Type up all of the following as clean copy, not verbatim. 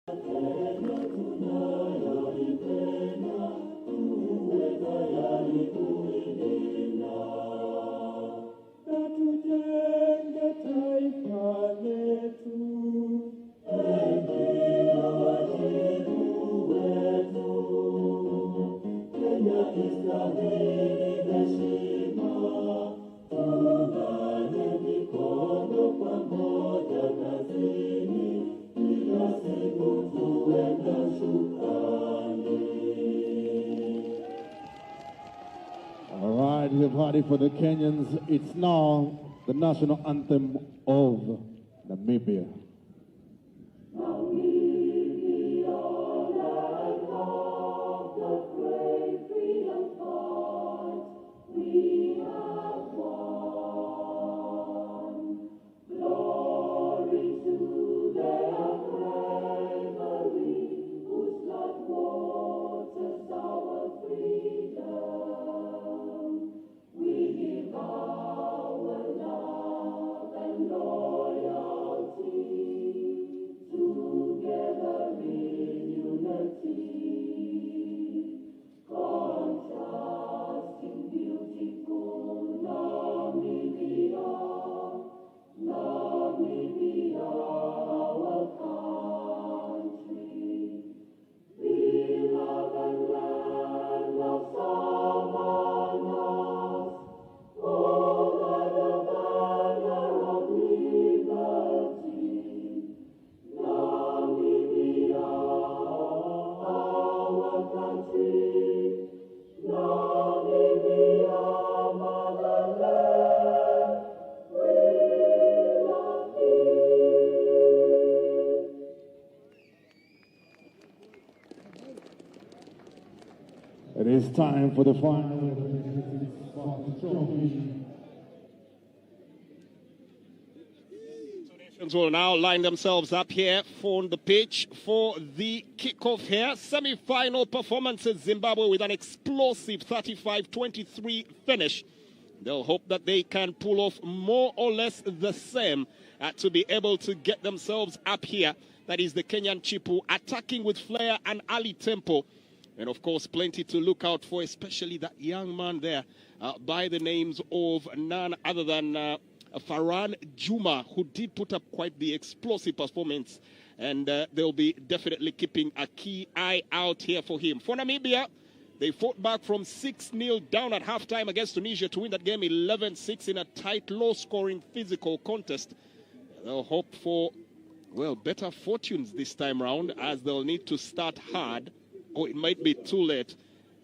The party for the Kenyans. It's now the national anthem of Namibia. It is time for the final. Nations will now line themselves up here on the pitch for the kickoff here. Semi-final performances, Zimbabwe with an explosive 35-23 finish. They'll hope that they can pull off more or less the same to be able to get themselves up here. That is the Kenyan Chipu attacking with flair and early tempo. And, of course, plenty to look out for, especially that young man there by the names of none other than Farhan Juma, who did put up quite the explosive performance. And they'll be definitely keeping a key eye out here for him. For Namibia, they fought back from 6-0 down at halftime against Tunisia to win that game 11-6 in a tight, low-scoring physical contest. They'll hope for, well, better fortunes this time round, as they'll need to start hard, or it might be too late.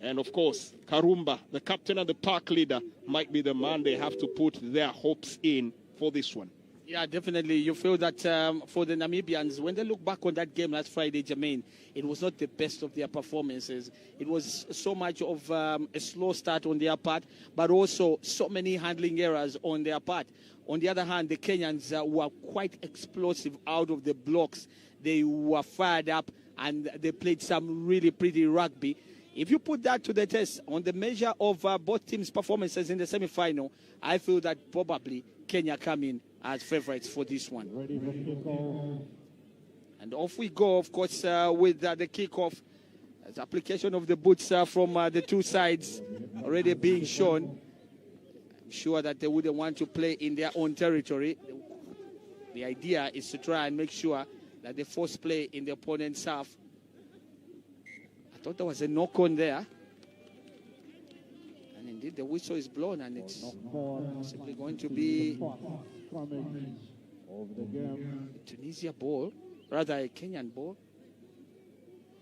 And, of course, Karumba, the captain and the park leader, might be the man they have to put their hopes in for this one. Yeah, definitely. You feel that for the Namibians, when they look back on that game last Friday, Jermaine, it was not the best of their performances. It was so much of a slow start on their part, but also so many handling errors on their part. On the other hand, the Kenyans were quite explosive out of the blocks. They were fired up, and they played some really pretty rugby. If you put that to the test on the measure of both teams' performances in the semi-final, I feel that probably Kenya come in as favorites for this one. Ready for kickoff. And off we go, of course, with the kickoff. As application of the boots from the two sides already being shown. I'm sure that they wouldn't want to play in their own territory. The idea is to try and make sure that they force play in the opponent's half. I thought there was a knock-on there. And indeed, the whistle is blown, and it's simply going to be a Tunisia ball, rather a Kenyan ball.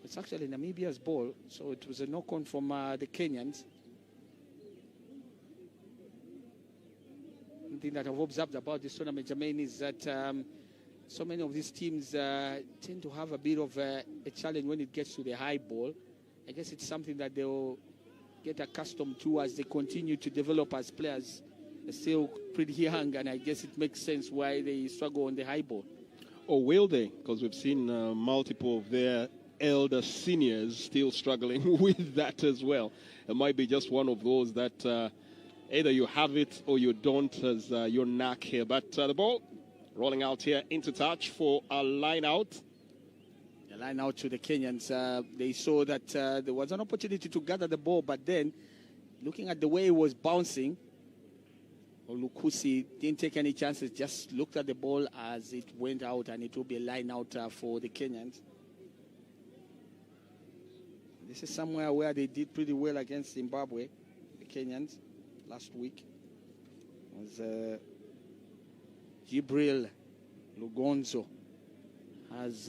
It's actually Namibia's ball, so it was a knock-on from the Kenyans. One thing that I've observed about this tournament, Jermaine, is that so many of these teams tend to have a bit of a challenge when it gets to the high ball. I guess it's something that they'll get accustomed to as they continue to develop as players. They're still pretty young, and I guess it makes sense why they struggle on the high ball. Or will they? Because we've seen multiple of their elder seniors still struggling with that as well. It might be just one of those that either you have it or you don't as your knack here. But the ball rolling out here into touch for a line out. The line out to the Kenyans. They saw that there was an opportunity to gather the ball, but then looking at the way it was bouncing, Olukusi didn't take any chances, just looked at the ball as it went out, and it will be a line out for the Kenyans. This is somewhere where they did pretty well against Zimbabwe, the Kenyans, last week. It was Jibril Lugonzo has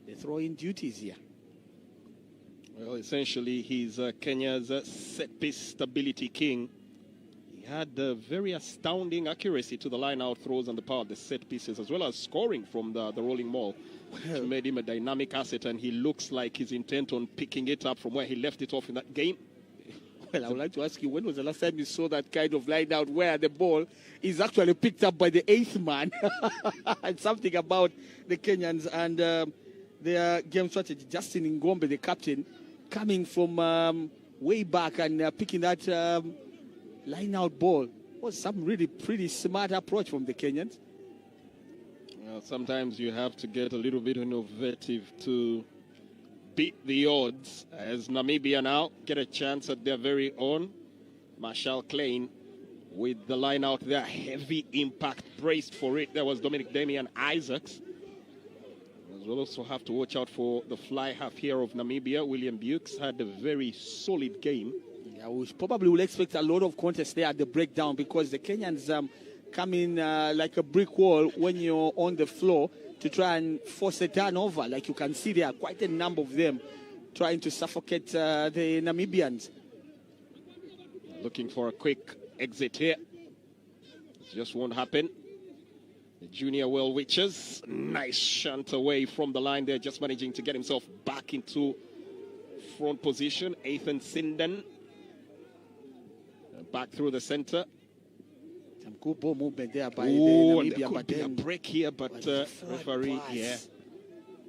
the throwing duties here. Well, essentially, he's Kenya's set-piece stability king. He had very astounding accuracy to the line-out throws and the power of the set pieces, as well as scoring from the rolling maul, which made him a dynamic asset, and he looks like he's intent on picking it up from where he left it off in that game. Well, I would like to ask you, when was the last time you saw that kind of line-out where the ball is actually picked up by the eighth man? And something about the Kenyans and their game strategy. Justin Ngombe, the captain, coming from way back and picking that line-out ball was some really pretty smart approach from the Kenyans. Well, sometimes you have to get a little bit innovative to beat the odds, as Namibia now get a chance at their very own. Marshall Klein with the line out there, heavy impact, braced for it. There was Dominic Damian Isaacs. We'll also have to watch out for the fly half here of Namibia. William Bukes had a very solid game. Yeah, we probably will expect a lot of contest there at the breakdown, because the Kenyans come in like a brick wall when you're on the floor to try and force a turnover. Like you can see, there are quite a number of them trying to suffocate the Namibians. Looking for a quick exit here. It just won't happen. The junior Will Witches, nice shunt away from the line there, just managing to get himself back into front position. Ethan Sinden back through the center. Some good ball movement there by the Namibia, Namibia, but then a break here, but referee,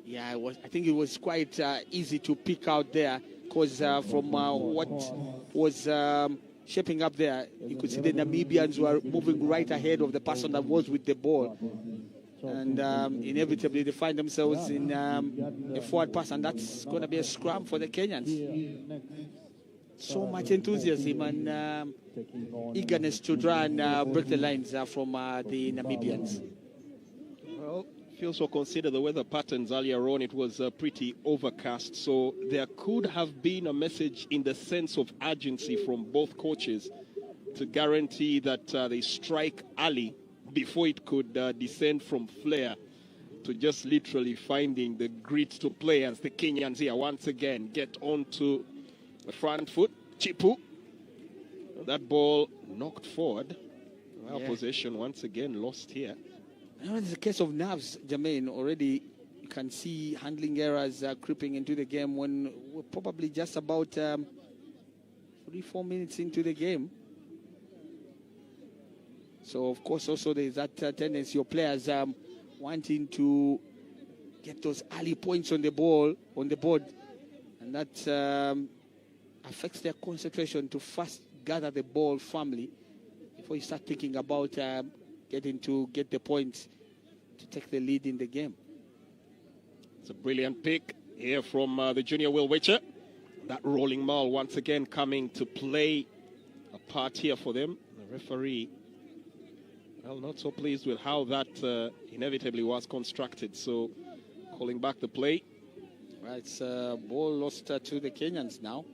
yeah, it was. I think it was quite easy to pick out there, because from what was shaping up there, you could see the Namibians were moving right ahead of the person that was with the ball, and inevitably they find themselves in a forward pass, and that's going to be a scrum for the Kenyans. So much enthusiasm and eagerness to try and break the lines from the Namibians. Well, if you also consider the weather patterns earlier on, it was pretty overcast, so there could have been a message in the sense of urgency from both coaches to guarantee that they strike early before it could descend from flare to just literally finding the grit to play, as the Kenyans here once again get onto the front foot. Chipu, that ball knocked forward. Well, possession once again lost here. It's a case of nerves, Jermaine. Already you can see handling errors creeping into the game when we're probably just about 3-4 minutes into the game. So, of course, also there's that tendency of players wanting to get those early points on the board, and that affects their concentration to first gather the ball firmly before you start thinking about getting to get the points to take the lead in the game. It's a brilliant pick here from the junior Will Witcher. That rolling maul once again coming to play a part here for them. The referee, well, not so pleased with how that inevitably was constructed, so calling back the play. Right, it's ball lost to the Kenyans now,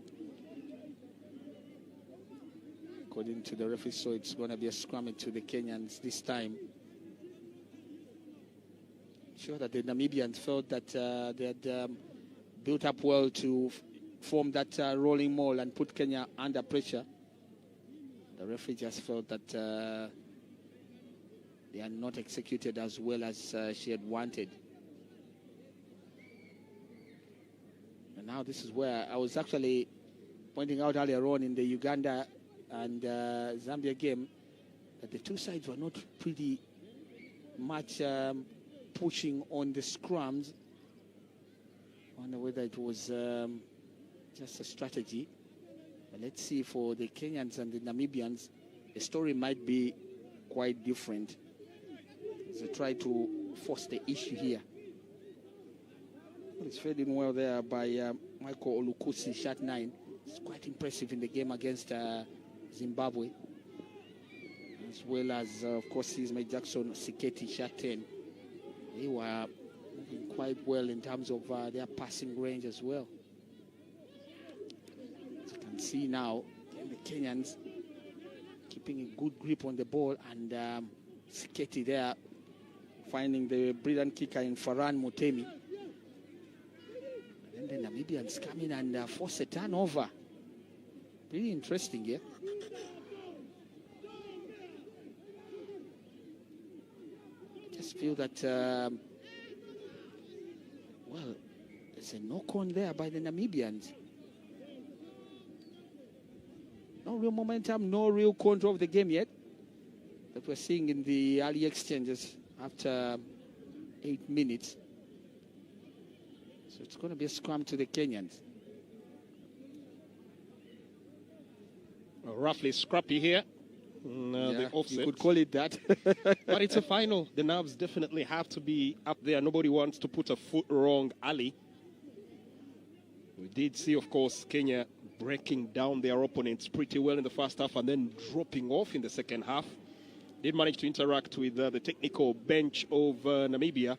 according to the referee, so it's going to be a scrum to the Kenyans this time. Sure that the Namibians felt that they had built up well to form that rolling maul and put Kenya under pressure. The referee just felt that they are not executed as well as she had wanted. And now this is where I was actually pointing out earlier on in the Uganda and Zambia game that the two sides were not pretty much pushing on the scrums. I wonder whether it was just a strategy. But let's see, for the Kenyans and the Namibians, the story might be quite different. So try to force the issue here. It's fading well there by Michael Olukusi, shot 9. It's quite impressive in the game against Zimbabwe. As well as, of course, Ismail Jackson Siketi, shot 10. They were moving quite well in terms of their passing range as well. As you can see now, the Kenyans keeping a good grip on the ball, and Siketi there finding the brilliant kicker in Farhan Mutemi. And then the Namibians come in and force a turnover. Really interesting, yeah? Just feel that, well, there's a knock-on there by the Namibians. No real momentum, no real control of the game yet that we're seeing in the early exchanges after 8 minutes. So it's going to be a scrum to the Kenyans. Roughly scrappy here. The offset. You could call it that. But it's a final. The nerves definitely have to be up there. Nobody wants to put a foot wrong early. We did see, of course, Kenya breaking down their opponents pretty well in the first half and then dropping off in the second half. Did manage to interact with the technical bench of Namibia,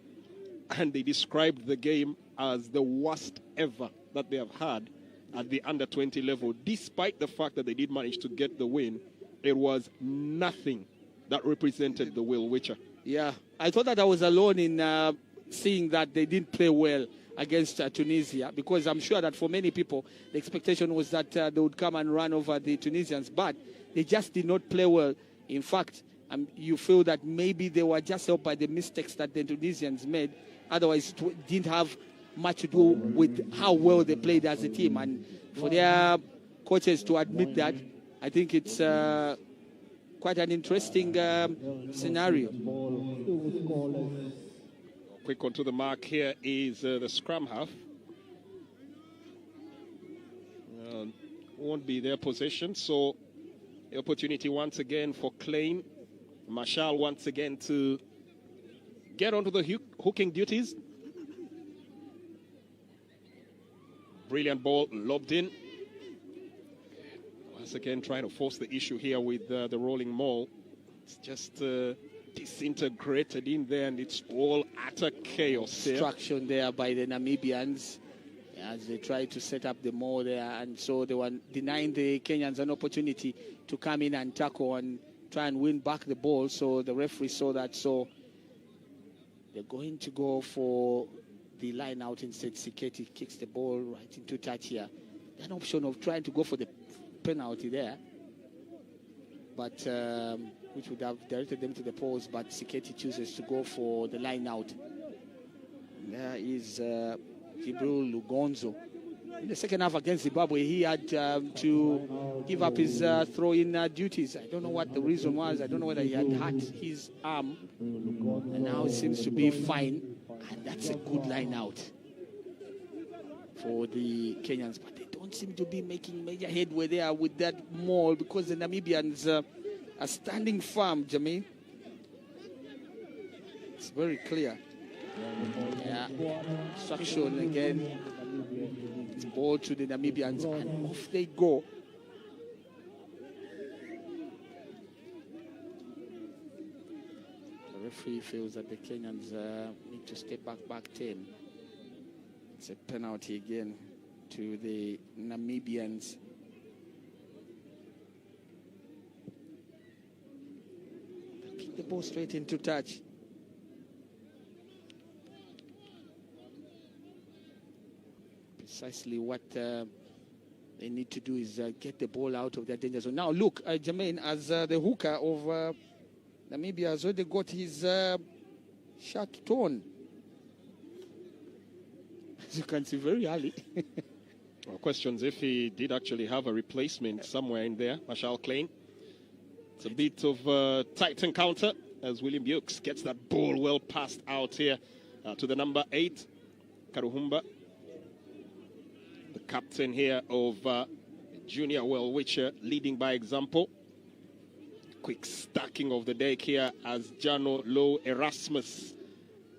and they described the game as the worst ever that they have had at the under-20 level. Despite the fact that they did manage to get the win, it was nothing that represented the Will Witcher. Yeah, I thought that I was alone in seeing that they didn't play well against Tunisia, because I'm sure that for many people, the expectation was that they would come and run over the Tunisians, but they just did not play well. In fact, you feel that maybe they were just helped by the mistakes that the Tunisians made. Otherwise, it didn't have much to do with how well they played as a team. And for their coaches to admit that, I think it's quite an interesting scenario. Quick onto the mark here is the scrum half. Won't be their possession, so the opportunity once again for Klein. Marshall once again to get onto the hooking duties. Brilliant ball lobbed in. Once again trying to force the issue here with the rolling maul. It's just disintegrated in there, and it's all utter chaos there. Destruction there by the Namibians as they tried to set up the maul there, and so they were denying the Kenyans an opportunity to come in and tackle and try and win back the ball. So the referee saw that, so they're going to go for the line out instead. Siketi kicks the ball right into touch here. An option of trying to go for the penalty there, but which would have directed them to the post, but Siketi chooses to go for the line out. There is Jibril Lugonzo. In the second half against Zimbabwe, he had to give up his throw-in duties. I don't know what the reason was. I don't know whether he had hurt his arm, and now it seems to be fine, and that's a good line out for the Kenyans, but they don't seem to be making major headway there with that maul, because the Namibians are standing firm, Jermaine. It's very clear. Yeah, instruction again. It's ball to the Namibians, and off they go. The referee feels that the Kenyans need to step back 10. It's a penalty again to the Namibians. They'll kick the ball straight into touch. Precisely what they need to do is get the ball out of their danger zone. Now look, Jermaine, as the hooker of Namibia has already got his shirt torn. As you can see, very early. Well, questions if he did actually have a replacement somewhere in there. Marshall Klein. It's a bit of a tight encounter as William Hughes gets that ball well passed out here to the number 8, Karuhumba. The captain here of Junior Well Witcher, leading by example. Quick stacking of the deck here as Jano Low Erasmus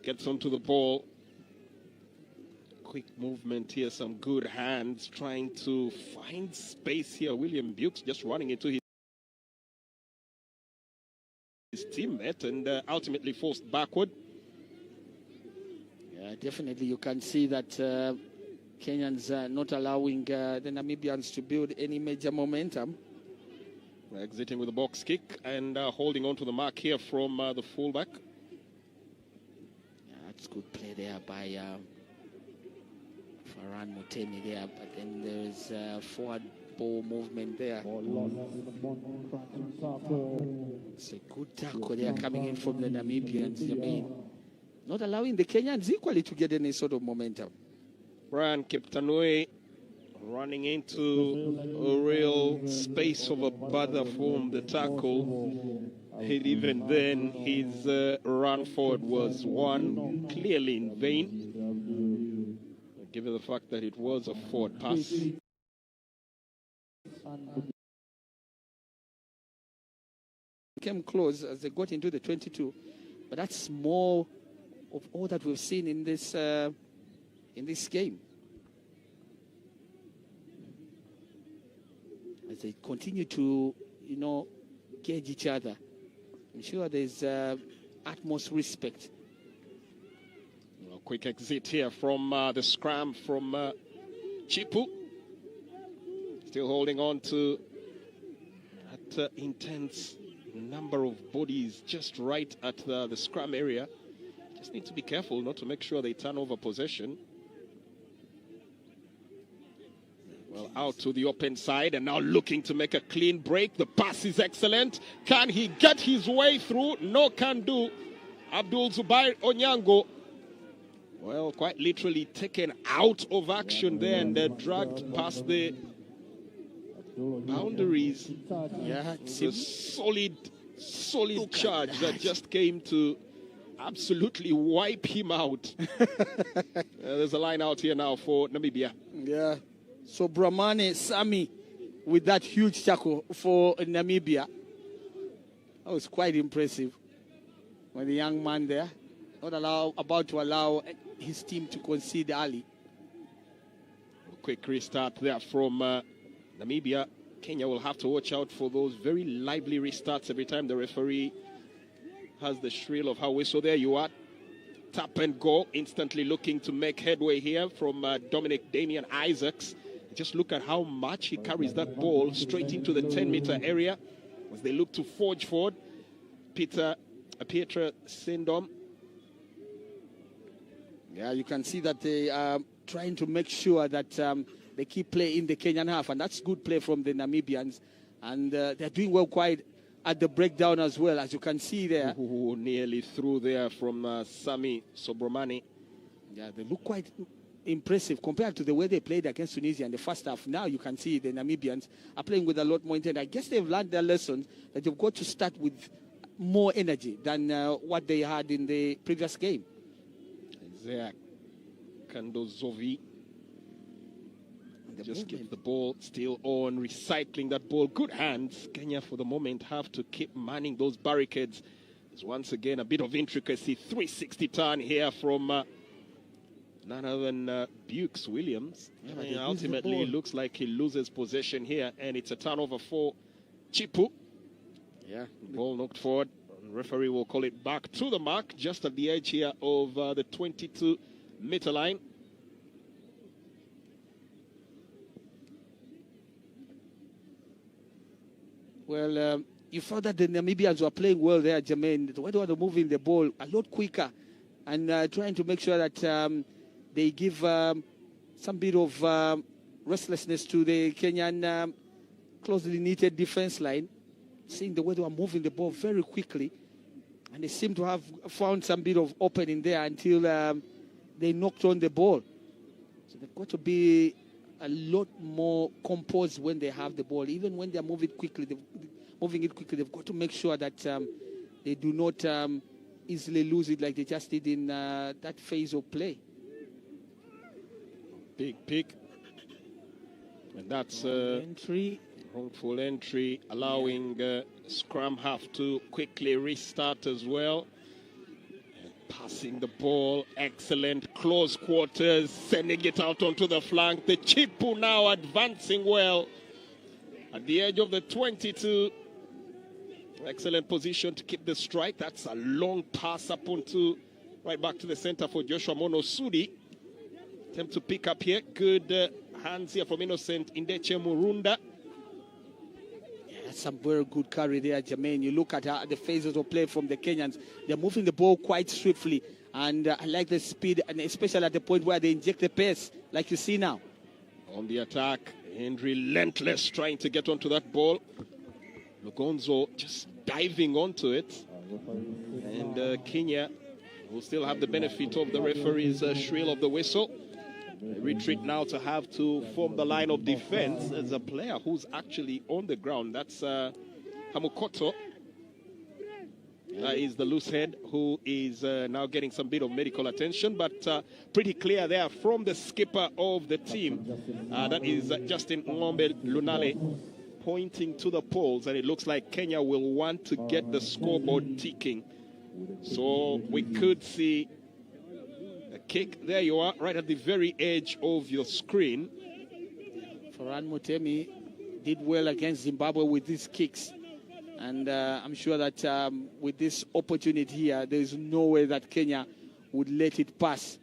gets onto the ball. quick movement here, some good hands, trying to find space here. William Bukes just running into his teammate and ultimately forced backward. Yeah, definitely you can see that Kenyans are not allowing the Namibians to build any major momentum. Exiting with a box kick and holding on to the mark here from the fullback. Yeah, that's good play there by Farhan Mutemi there, but then there's forward ball movement there. It's a good tackle there coming in from the Namibians. I mean, not allowing the Kenyans equally to get any sort of momentum. Brian Kiptanui running into a real space of a bother from the tackle. And even then, his run forward was one clearly in vain, given the fact that it was a forward pass. Came close as they got into the 22, but that's more of all that we've seen in this game. As they continue to, gauge each other, I'm sure there's utmost respect. A quick exit here from the scrum from Chipu. Still holding on to that intense number of bodies just right at the scrum area. Just need to be careful not to make sure they turn over possession. Well, out to the open side and now looking to make a clean break. The pass is excellent. Can he get his way through? No can do. Abdul Zubair Onyango, well, quite literally taken out of action there and dragged past the boundaries. Yeah, it's a solid charge that just came to absolutely wipe him out. There's a line out here now for Namibia. Yeah. So Brahmane Sami with that huge tackle for Namibia. That was quite impressive. When the young man there, about to allow his team to concede early. Quick restart there from Namibia. Kenya will have to watch out for those very lively restarts every time the referee has the shrill of her whistle. There you are. Tap and go. Instantly looking to make headway here from Dominic Damian Isaacs. Just look at how much he carries that ball straight into the 10-meter area as they look to forge forward. Petra Sindom. Yeah, you can see that they are trying to make sure that they keep play in the Kenyan half, and that's good play from the Namibians. And they're doing well quite at the breakdown as well, as you can see there. Nearly through there from Sami Sobromani. Yeah, they look quite impressive compared to the way they played against Tunisia in the first half. Now you can see the Namibians are playing with a lot more intent. I guess they've learned their lesson that they've got to start with more energy than what they had in the previous game. Isaac Kandozovi just keep the ball still on, recycling that ball. Good hands. Kenya for the moment have to keep manning those barricades. There's once again a bit of intricacy. 360 turn here from none other than Bukes Williams. Yeah, ultimately, it looks like he loses possession here, and it's a turnover for Chipu. Yeah, ball knocked forward. Referee will call it back to the mark, just at the edge here of the 22-meter line. Well, you found that the Namibians were playing well there, Jermaine. The way they were moving the ball a lot quicker and trying to make sure that they give some bit of restlessness to the Kenyan closely knitted defense line. Seeing the way they were moving the ball very quickly, and they seem to have found some bit of opening there until they knocked on the ball. So they've got to be a lot more composed when they have the ball. Even when they're moving it quickly, they've got to make sure that they do not easily lose it like they just did in that phase of play. Big pick. And that's entry. Wrongful entry, allowing scrum half to quickly restart as well. Passing the ball, excellent close quarters, sending it out onto the flank. The Chipu now advancing well at the edge of the 22. Excellent position to keep the strike. That's a long pass up onto right back to the center for Joshua Mono Sudi. Attempt to pick up here. Good hands here from Innocent Indeche Murunda. Some very good carry there, Jermaine. You look at the phases of play from the Kenyans. They're moving the ball quite swiftly. And I like the speed, and especially at the point where they inject the pace, like you see now. On the attack, Henry relentless trying to get onto that ball. Lugonzo just diving onto it. And Kenya will still have the benefit of the referee's shrill of the whistle. Retreat now to have to form the line of defense as a player who's actually on the ground. That's Hamukoto. That is the loose head who is now getting some bit of medical attention, but pretty clear there from the skipper of the team. That is Justin Ngombe Lunale pointing to the poles, and it looks like Kenya will want to get the scoreboard ticking. So we could see a kick. There you are, right at the very edge of your screen. Farhan Mutemi did well against Zimbabwe with these kicks. And I'm sure that with this opportunity here, there is no way that Kenya would let it pass.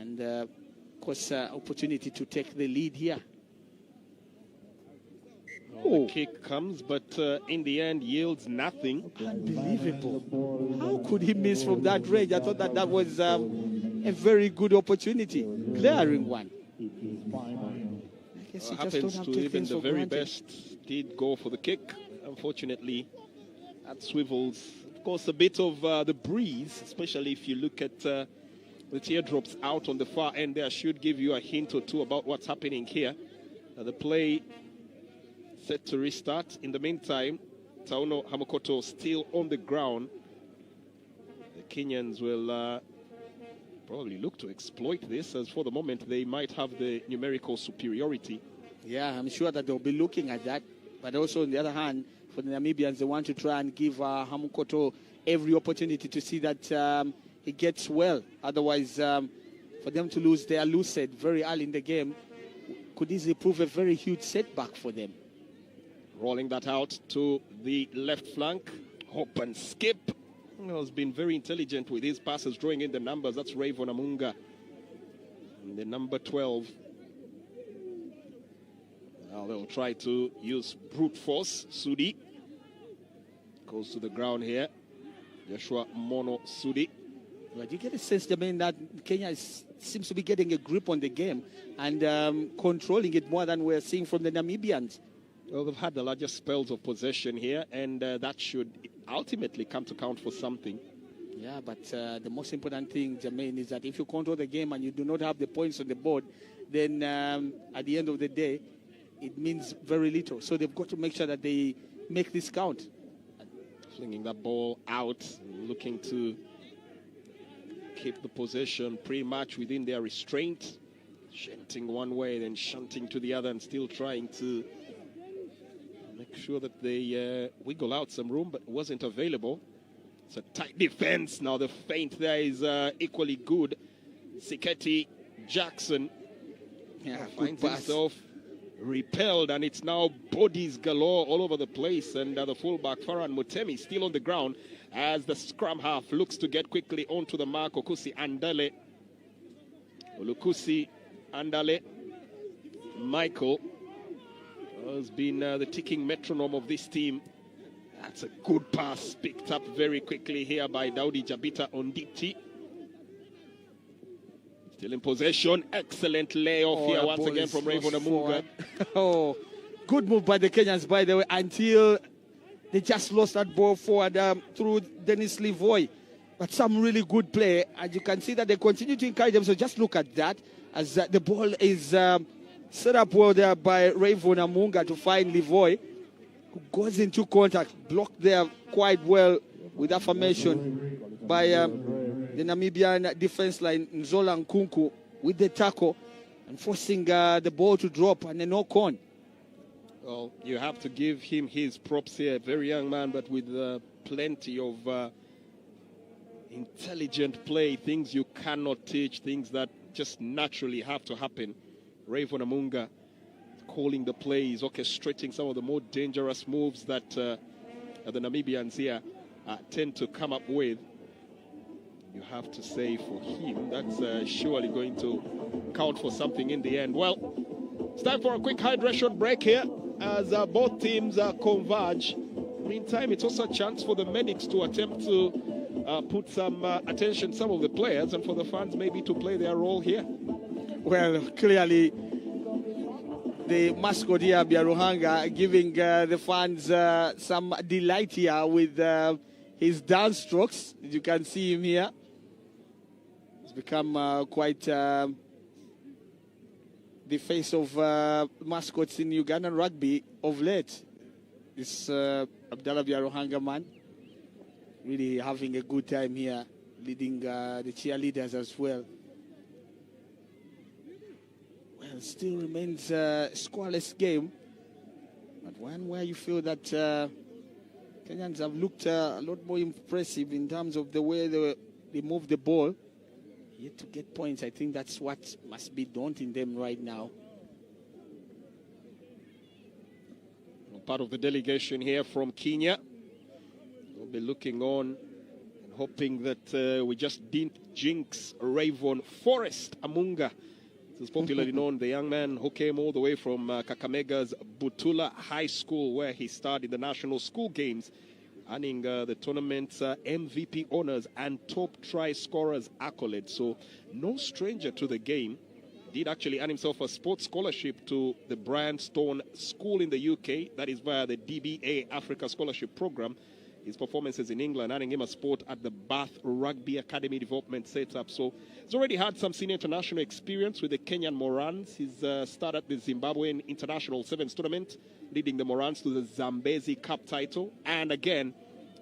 And, of course, opportunity to take the lead here. Well, the kick comes, but in the end yields nothing. Unbelievable. How could he miss from that range? I thought that that was a very good opportunity. Glaring one. I guess What happens to even the very best did go for the kick. Unfortunately, that swivels. Of course, a bit of the breeze, especially if you look at the teardrops out on the far end there, should give you a hint or two about what's happening here. The play set to restart. In the meantime, Tauno Hamukoto still on the ground. The Kenyans will probably look to exploit this, as for the moment they might have the numerical superiority. Yeah, I'm sure that they'll be looking at that. But also, on the other hand, for the Namibians, they want to try and give Hamukoto every opportunity to see that he gets well. Otherwise, for them to lose their loose set very early in the game could easily prove a very huge setback for them. Rolling that out to the left flank. Hop and skip. Has been very intelligent with his passes, drawing in the numbers. That's Rayvon Amunga, the number 12. Now they'll try to use brute force. Sudi goes to the ground here. Joshua Mono Sudi. But you get a sense, Jermaine, that Kenya seems to be getting a grip on the game and controlling it more than we're seeing from the Namibians. Well, they've had the largest spells of possession here, and that should ultimately come to count for something. Yeah, but the most important thing, Jermaine, is that if you control the game and you do not have the points on the board, then at the end of the day, it means very little. So they've got to make sure that they make this count. Flinging that ball out, looking to keep the possession pretty much within their restraint. Shunting one way, then shunting to the other, and still trying to make sure that they wiggle out some room, but wasn't available. It's a tight defense. Now the feint there is equally good. Siketi Jackson finds himself repelled, and it's now bodies galore all over the place. And the fullback Farhan Mutemi still on the ground as the scrum half looks to get quickly onto the mark. Okusi Andale, Olukusi Andale, Michael has been the ticking metronome of this team. That's a good pass picked up very quickly here by Daudi Jabita Onditi. Still in possession. Excellent layoff here once again from Rayvon Amunga. Oh, good move by the Kenyans, by the way, until they just lost that ball forward through Dennis Livoy. But some really good play. And you can see that they continue to encourage them. So just look at that as the ball is set up well there by Rayvon Amunga to find Livoy, who goes into contact, blocked there quite well with affirmation by the Namibian defense line, Nzola Nkunku, with the tackle and forcing the ball to drop and a knock on. Well, you have to give him his props here. Very young man, but with plenty of intelligent play, things you cannot teach, things that just naturally have to happen. Rayvon Amunga calling the plays, orchestrating some of the more dangerous moves that the Namibians here tend to come up with. You have to say for him, that's surely going to count for something in the end. Well, it's time for a quick hydration break here as both teams converge. Meantime, it's also a chance for the medics to attempt to put some attention to some of the players and for the fans maybe to play their role here. Well, clearly, the mascot here, Biaruhanga, giving the fans some delight here with his dance strokes. You can see him here. It's become quite the face of mascots in Ugandan rugby of late. This Abdallah Biaruhanga man really having a good time here, leading the cheerleaders as well. Well, still remains a scoreless game, but one where you feel that Kenyans have looked a lot more impressive in terms of the way they move the ball. Yet to get points, I think that's what must be daunting them right now. Part of the delegation here from Kenya. We'll be looking on and hoping that we just didn't jinx Rayvon Forrest Amunga. This is popularly known, the young man who came all the way from Kakamega's Butula High School, where he starred in the national school games, earning the tournament's MVP honors and top try scorers accolade. So no stranger to the game. Did actually earn himself a sports scholarship to the Brian Stone School in the UK. That is via the DBA Africa Scholarship Program. His performances in England earning him a spot at the Barthes Rugby Academy Development Setup. So he's already had some senior international experience with the Kenyan Morans. He's started the Zimbabwean International Sevens tournament, leading the Morans to the Zambezi Cup title. And again,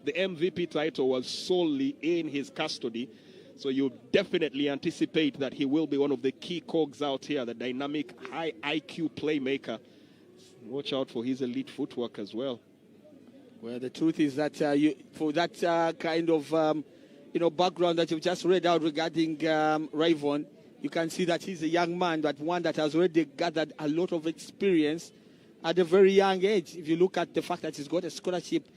the MVP title was solely in his custody. So you definitely anticipate that he will be one of the key cogs out here, the dynamic, high IQ playmaker. Watch out for his elite footwork as well. Well, the truth is that for that kind of background that you've just read out regarding Rayvon, you can see that he's a young man, but one that has already gathered a lot of experience at a very young age. If you look at the fact that he's got a scholarship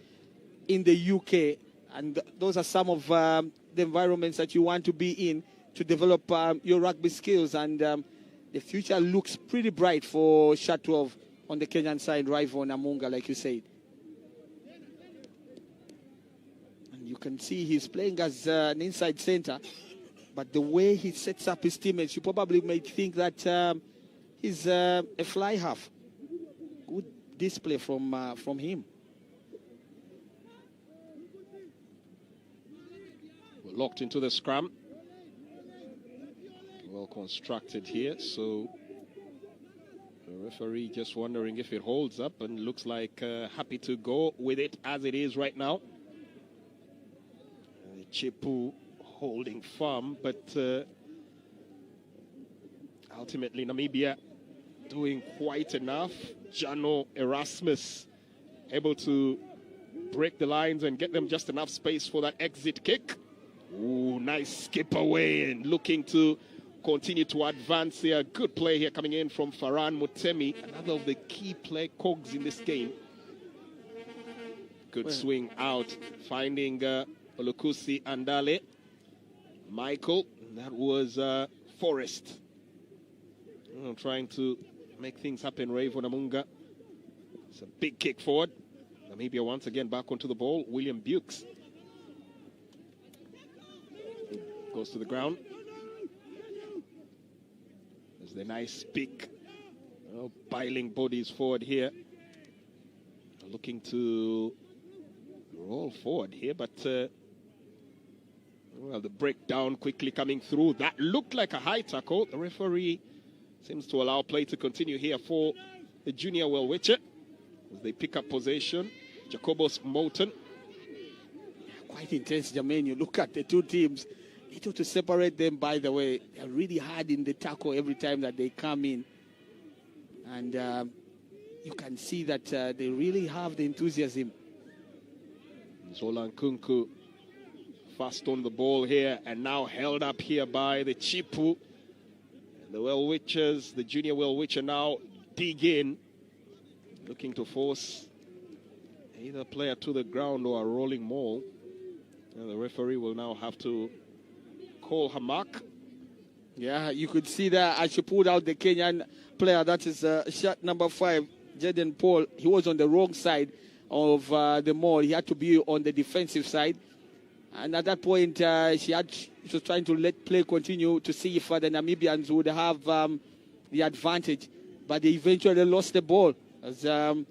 in the UK, and those are some of the environments that you want to be in to develop your rugby skills. And the future looks pretty bright for Shat12 on the Kenyan side, Rayvon Amunga, like you said. And you can see he's playing as an inside center, but the way he sets up his teammates, you probably may think that he's a fly half. Good display from him. Locked into the scrum. Well constructed here, so the referee just wondering if it holds up, and looks like happy to go with it as it is right now. Chipu holding firm, but ultimately Namibia doing quite enough. Jano Erasmus able to break the lines and get them just enough space for that exit kick. Ooh, nice skip away and looking to continue to advance here. Good play here coming in from Faran Mutemi, another of the key play cogs in this game. Good swing out, finding Olukusi Andale. Michael, that was Forrest. Trying to make things happen, Rayvon Amunga. It's a big kick forward. Namibia once again back onto the ball. William Bukes goes to the ground. There's the nice pick. Piling bodies forward here. Looking to roll forward here, but well, the breakdown quickly coming through. That looked like a high tackle. The referee seems to allow play to continue here for the junior Welwitcher as they pick up possession. Jacobus Moulton. Quite intense, Jermaine. You look at the two teams. Little to separate them, by the way. They're really hard in the tackle every time that they come in. And you can see that they really have the enthusiasm. Zolan Kunku fast on the ball here, and now held up here by the Chipu. And the Well-Witchers, the junior Well-Witcher now dig in, looking to force either player to the ground or a rolling maul. And the referee will now have to call her mark. Yeah, you could see that as she pulled out the Kenyan player, that is shot number 5, Jaden Paul. He was on the wrong side of the maul. He had to be on the defensive side. And at that point, she was trying to let play continue to see if the Namibians would have the advantage. But they eventually lost the ball as they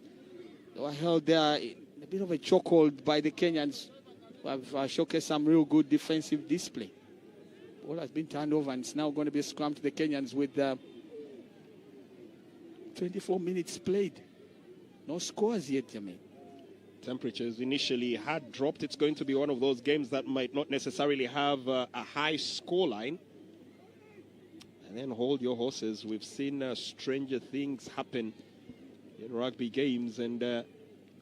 were held there in a bit of a chokehold by the Kenyans, who have showcased some real good defensive display. Ball has been turned over, and it's now going to be scrubbed to the Kenyans with 24 minutes played. No scores yet, Jermaine. Temperatures initially had dropped. It's going to be one of those games that might not necessarily have a high score line. And then hold your horses. We've seen stranger things happen in rugby games. And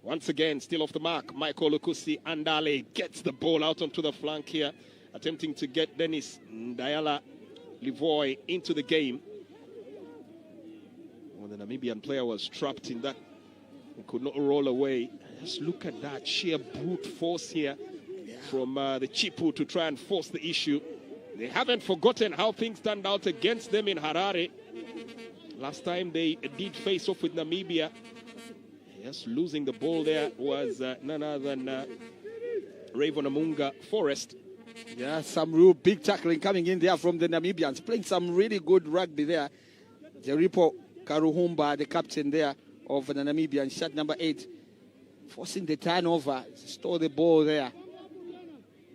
once again, still off the mark, Michael Lukusi Andale gets the ball out onto the flank here, attempting to get Dennis Ndayala Livoy into the game. Well, the Namibian player was trapped in that and could not roll away. Just look at that sheer brute force here from the Chipu to try and force the issue. They haven't forgotten how things turned out against them in Harare. Last time they did face off with Namibia. Yes, losing the ball there was none other than Rayvon Amunga Forrest. Yeah, some real big tackling coming in there from the Namibians. Playing some really good rugby there. Jeripo Karuhumba, the captain there of the Namibian, shot number 8. Forcing the turnover, stole the ball there.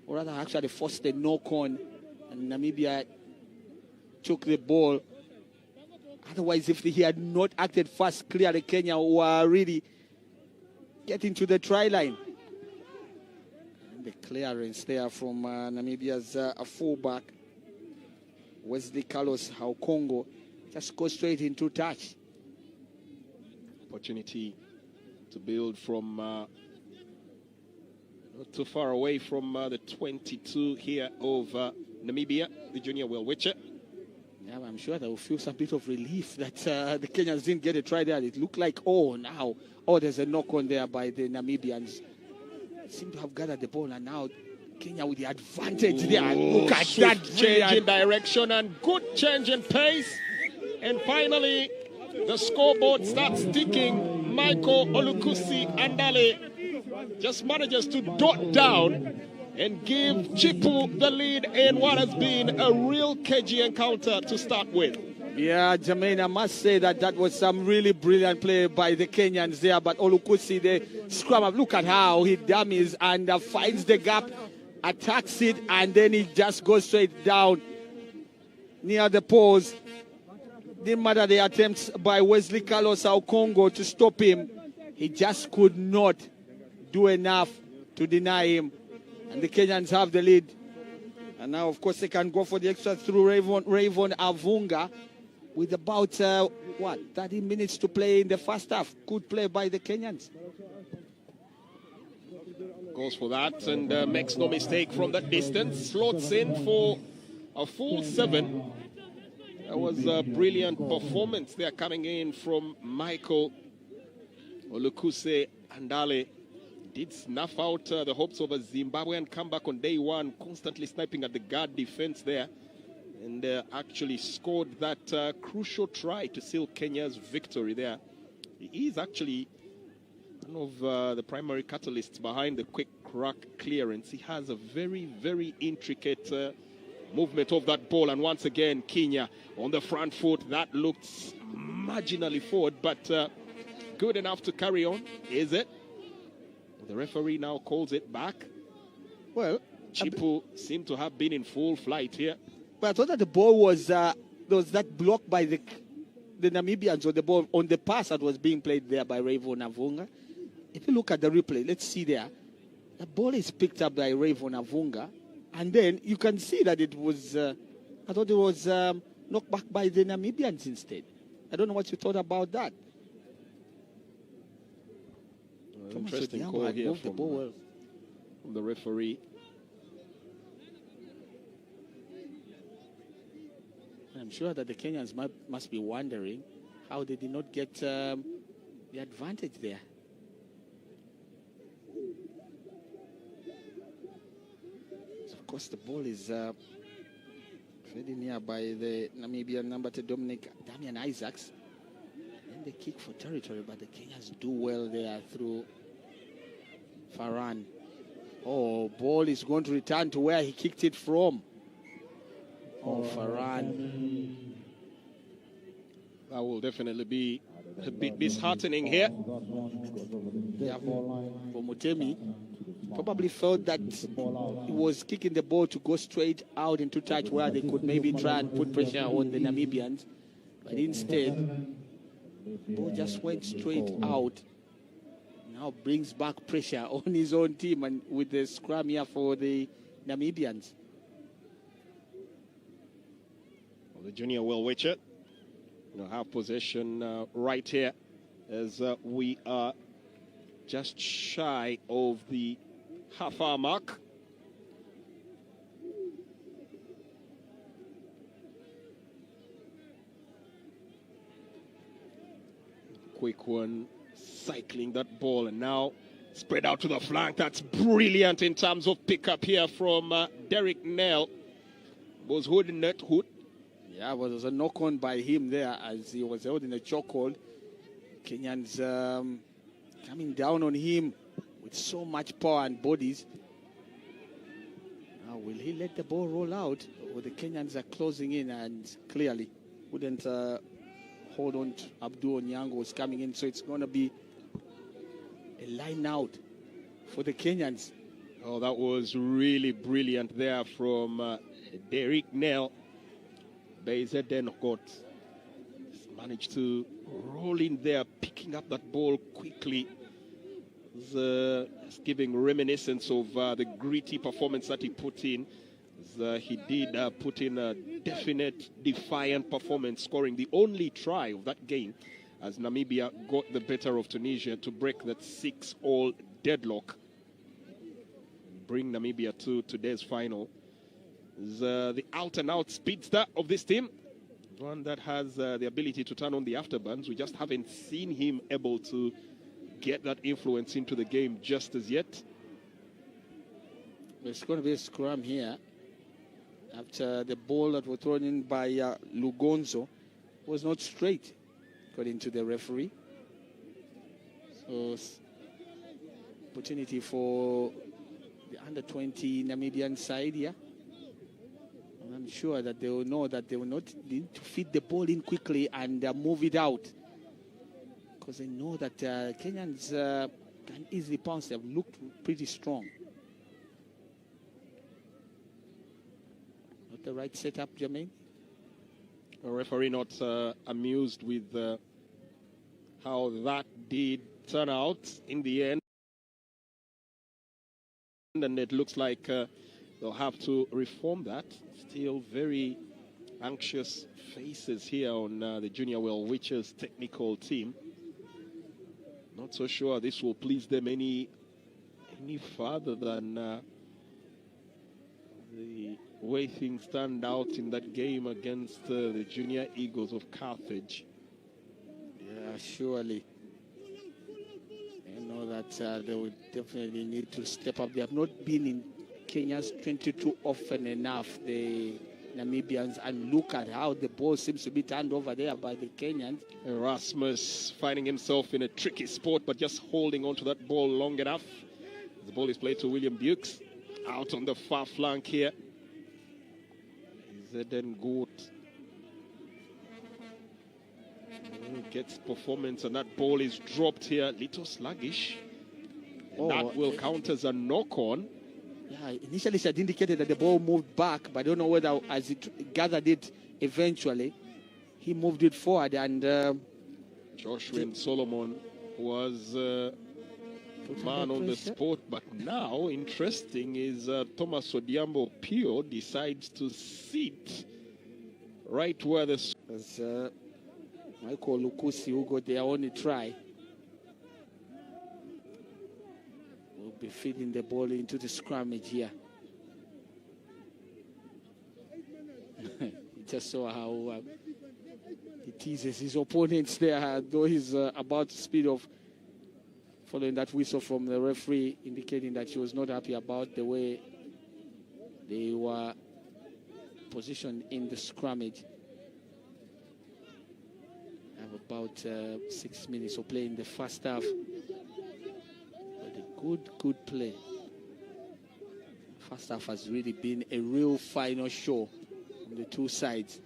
Or rather, actually forced the knock-on. And Namibia took the ball. Otherwise, if he had not acted fast, clearly Kenya were really getting to the try line. And the clearance there from Namibia's fullback, Wesley Carlos Haukongo, just goes straight into touch. Opportunity to build from not too far away from the 22 here of Namibia, the junior Well-Witcher. Yeah, I'm sure they will feel some bit of relief that the Kenyans didn't get a try there. It looked like, there's a knock on there by the Namibians. They seem to have gathered the ball, and now Kenya with the advantage there. Look at that change in direction and good change in pace. And finally, the scoreboard starts ticking. Michael Olukusi Andale just manages to dot down and give Chipu the lead in what has been a real cagey encounter to start with. Yeah, Jermaine, I must say that was some really brilliant play by the Kenyans there. But Olukusi, the scrum up, look at how he dummies and finds the gap, attacks it, and then he just goes straight down near the post. Didn't matter the attempts by Wesley Carlos Aukongo to stop him. He just could not do enough to deny him. And the Kenyans have the lead. And now, of course, they can go for the extra through Rayvon Avunga with about, 30 minutes to play in the first half. Good play by the Kenyans. Goes for that and makes no mistake from that distance. Slots in for a full 7. That was a brilliant performance there coming in from Michael Olukuse Andale. Did snuff out the hopes of a Zimbabwean comeback on day one, constantly sniping at the guard defense there, and actually scored that crucial try to seal Kenya's victory there. He is actually one of the primary catalysts behind the quick crack clearance. He has a very, very intricate movement of that ball, and once again Kenya on the front foot. That looks marginally forward, but good enough to carry on, is it? The referee now calls it back. Well, Chipu seemed to have been in full flight here. But I thought that the ball was there was that block by the Namibians, or the ball on the pass that was being played there by Rayvon Avunga. If you look at the replay, let's see there. The ball is picked up by Rayvon Avunga, and then you can see that it was, I thought it was knocked back by the Namibians instead. I don't know what you thought about that. Interesting call here from the referee. I'm sure that the Kenyans must be wondering how they did not get the advantage there. So of course, the ball is very near by the Namibian number 2, Damian Isaacs. Then they kick for territory, but the Kenyans do well there through Farhan. Oh, ball is going to return to where he kicked it from. Oh, Farhan. That will definitely be a bit disheartening here. Yeah, for Mutemi, probably felt that he was kicking the ball to go straight out into touch where they could maybe try and put pressure on the Namibians. But instead, the ball just went straight out. Now brings back pressure on his own team and with the scrum here for the Namibians. Well, the junior will watch it. Have possession right here as we are just shy of the half-hour mark. Quick one, cycling that ball, and now spread out to the flank. That's brilliant in terms of pickup here from Derek Nell. Was holding that hood. Yeah, well, there was a knock-on by him there as he was held in a chokehold. Kenyans coming down on him with so much power and bodies. Now, will he let the ball roll out? Or the Kenyans are closing in and clearly wouldn't hold on to Abdul Onyango was coming in. So it's going to be a line out for the Kenyans. Oh, that was really brilliant there from Derek Nell. Bayzeden got managed to roll in there, picking up that ball quickly. It's giving reminiscence of the gritty performance that he put in. He did put in a definite, defiant performance, scoring the only try of that game as Namibia got the better of Tunisia to break that 6-all deadlock. Bring Namibia to today's final. The out-and-out speedster of this team, one that has the ability to turn on the afterburners. We just haven't seen him able to get that influence into the game just as yet. There's going to be a scrum here after the ball that was thrown in by Lugonzo was not straight, according to the referee. So, opportunity for the under-20 Namibian side here. I'm sure that they will know that they will not need to feed the ball in quickly and move it out, because they know that Kenyans can easily pounce. They have looked pretty strong. Not the right setup, Jermaine. A referee not amused with how that did turn out in the end, and it looks like they'll have to reform that. Still very anxious faces here on the Junior Well Witches technical team. Not so sure this will please them any further than the way things turned out in that game against the Junior Eagles of Carthage. Yeah, surely. I know that they will definitely need to step up. They have not been in Kenya's 22 often enough, the Namibians, and look at how the ball seems to be turned over there by the Kenyans. Erasmus finding himself in a tricky spot, but just holding on to that ball long enough. The ball is played to William Bukes, out on the far flank here. Zeden Goot gets performance, and that ball is dropped here, little sluggish. And that will count as a knock-on. Yeah, initially she had indicated that the ball moved back, but I don't know whether as it gathered it eventually, he moved it forward, and Joshua Solomon was man on the spot. But now, interesting is Thomas Odiambo Pio decides to sit right where the... As Michael Lukusi, who got their only try, will be feeding the ball into the scrummage here. just saw how he teases his opponents there, though he's about to speed off, following that whistle from the referee indicating that he was not happy about the way they were positioned in the scrummage. Have about 6 minutes of play in the first half. But a good play. First half has really been a real final show on the two sides.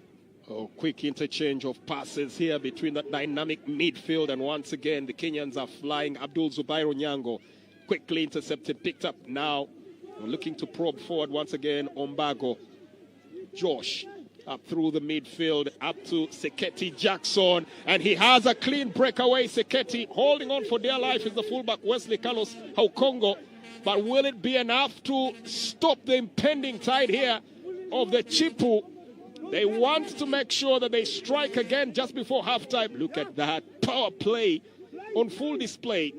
Oh, quick interchange of passes here between that dynamic midfield, and once again the Kenyans are flying. Abdul Zubair Onyango quickly intercepted, picked up now, looking to probe forward once again. Ombago, Josh up through the midfield, up to Seketi Jackson, and he has a clean breakaway. Seketi holding on for dear life is the fullback Wesley Carlos Haukongo, but will it be enough to stop the impending tide here of the Chipu? They want to make sure that they strike again just before halftime. Look at that power play on full display.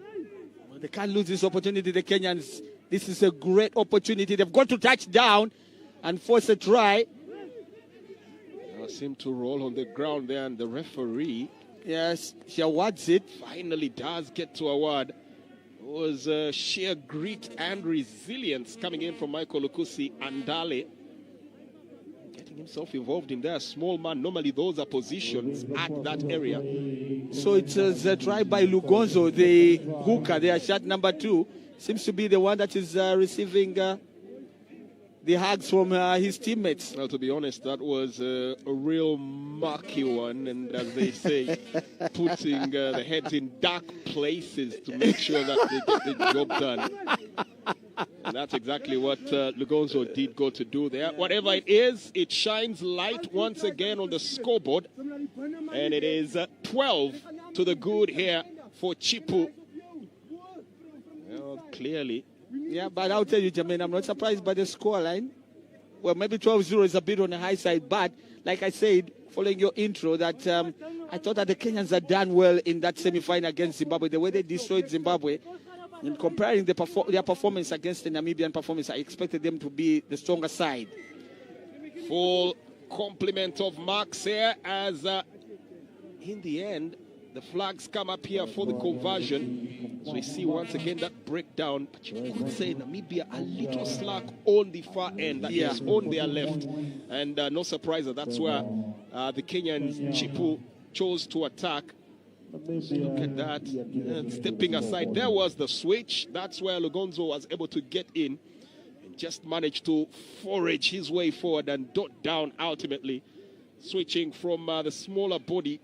Well, they can't lose this opportunity, the Kenyans. This is a great opportunity. They've got to touch down and force a try. Seem to roll on the ground there, and the referee, yes, he awards it. Finally does get to award. It was sheer grit and resilience coming in from Michael Lukusi Andale. Getting himself involved in there. Small man, normally those are positions at that area. So it's a try by Lugonzo, the hooker, their shot number 2. Seems to be the one that is receiving the hugs from his teammates. Well, to be honest, that was a real murky one, and as they say, putting the heads in dark places to make sure that they get the job done. And that's exactly what Lugonzo did go to do there. Whatever it is, it shines light once again on the scoreboard, and it is 12 to the good here for Chipu. Well, clearly. Yeah, but I'll tell you, Jermaine, I'm not surprised by the scoreline. Well, maybe 12-0 is a bit on the high side, but like I said, following your intro, that I thought that the Kenyans had done well in that semi-final against Zimbabwe. The way they destroyed Zimbabwe, in comparing their performance against the Namibian performance, I expected them to be the stronger side. Full complement of marks here as in the end, the flags come up here for the conversion. So we see once again that breakdown. But you could say Namibia a little slack on the far end, that is on their left. And no surprise that that's where the Kenyans, Chipu, chose to attack. Look at that. Stepping aside, there was the switch. That's where Lugonzo was able to get in and just managed to forage his way forward and dot down ultimately. Switching from the smaller body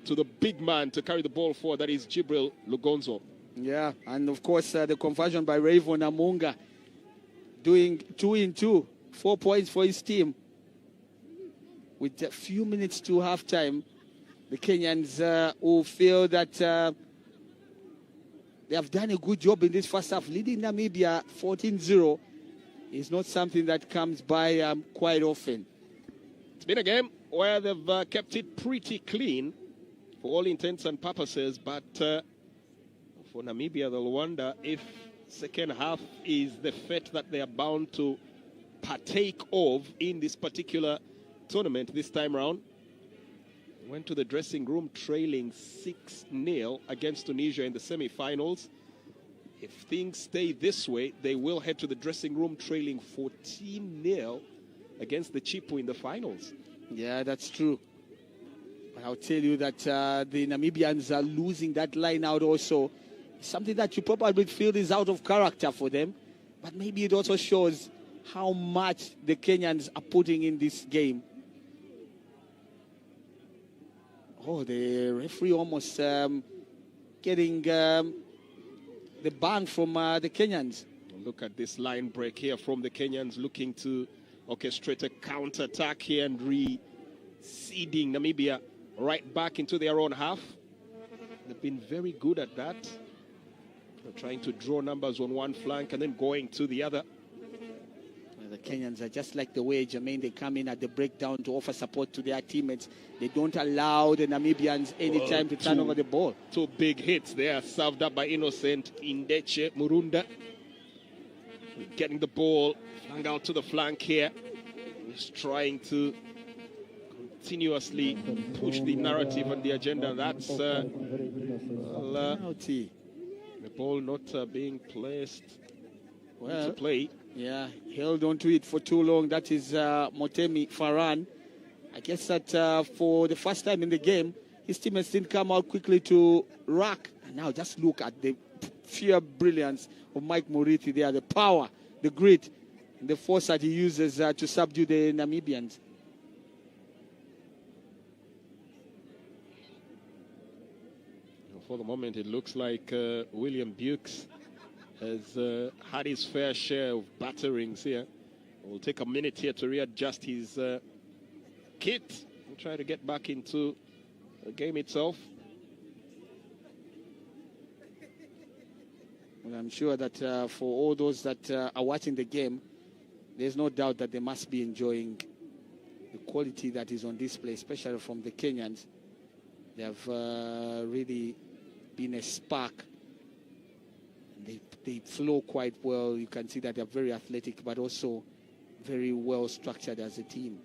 to the big man to carry the ball forward, that is Jibril Lugonzo. Yeah, and of course the conversion by Rayvon Amunga, doing 2 in 2, 4 points for his team. With a few minutes to halftime, the Kenyans will feel that they have done a good job in this first half. Leading Namibia 14-0 is not something that comes by quite often. It's been a game where they've kept it pretty clean for all intents and purposes, but for Namibia, they'll wonder if second half is the fate that they are bound to partake of in this particular tournament this time around. Went to the dressing room trailing 6-0 against Tunisia in the semi-finals. If things stay this way, they will head to the dressing room trailing 14-0 against the Chipu in the finals. Yeah, that's true. But I'll tell you that the Namibians are losing that line out also. Something that you probably feel is out of character for them. But maybe it also shows how much the Kenyans are putting in this game. Oh, the referee almost getting the ban from the Kenyans. Look at this line break here from the Kenyans, looking to orchestrate a counter-attack here and reseeding Namibia right back into their own half. They've been very good at that. They're trying to draw numbers on one flank and then going to the other. The Kenyans are just like the way, Jermaine, they come in at the breakdown to offer support to their teammates. They don't allow the Namibians any time to turn over the ball. 2 big hits there, served up by Innocent Indeche Murunda. Getting the ball flung out to the flank here. He's trying to continuously push the narrative and the agenda. That's penalty. The ball not being placed Well, to play. Yeah, held on to it for too long. That is Motemi Farhan. I guess that for the first time in the game, his teammates didn't come out quickly to rack. And now just look at the sheer brilliance of Mike Murithi there, the power, the grit, the force that he uses to subdue the Namibians. For the moment, it looks like William Bukes has had his fair share of batterings here. We'll take a minute here to readjust his kit and try to get back into the game itself. Well, I'm sure that for all those that are watching the game, there's no doubt that they must be enjoying the quality that is on display, especially from the Kenyans. They have really been a spark. They flow quite well. You can see that they're very athletic, but also very well structured as a team.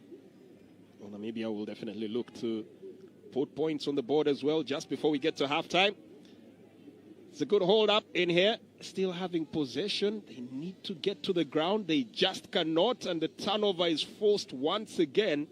Well, Namibia will definitely look to put points on the board as well just before we get to halftime. It's a good hold up in here. Still having possession. They need to get to the ground. They just cannot, and the turnover is forced once again.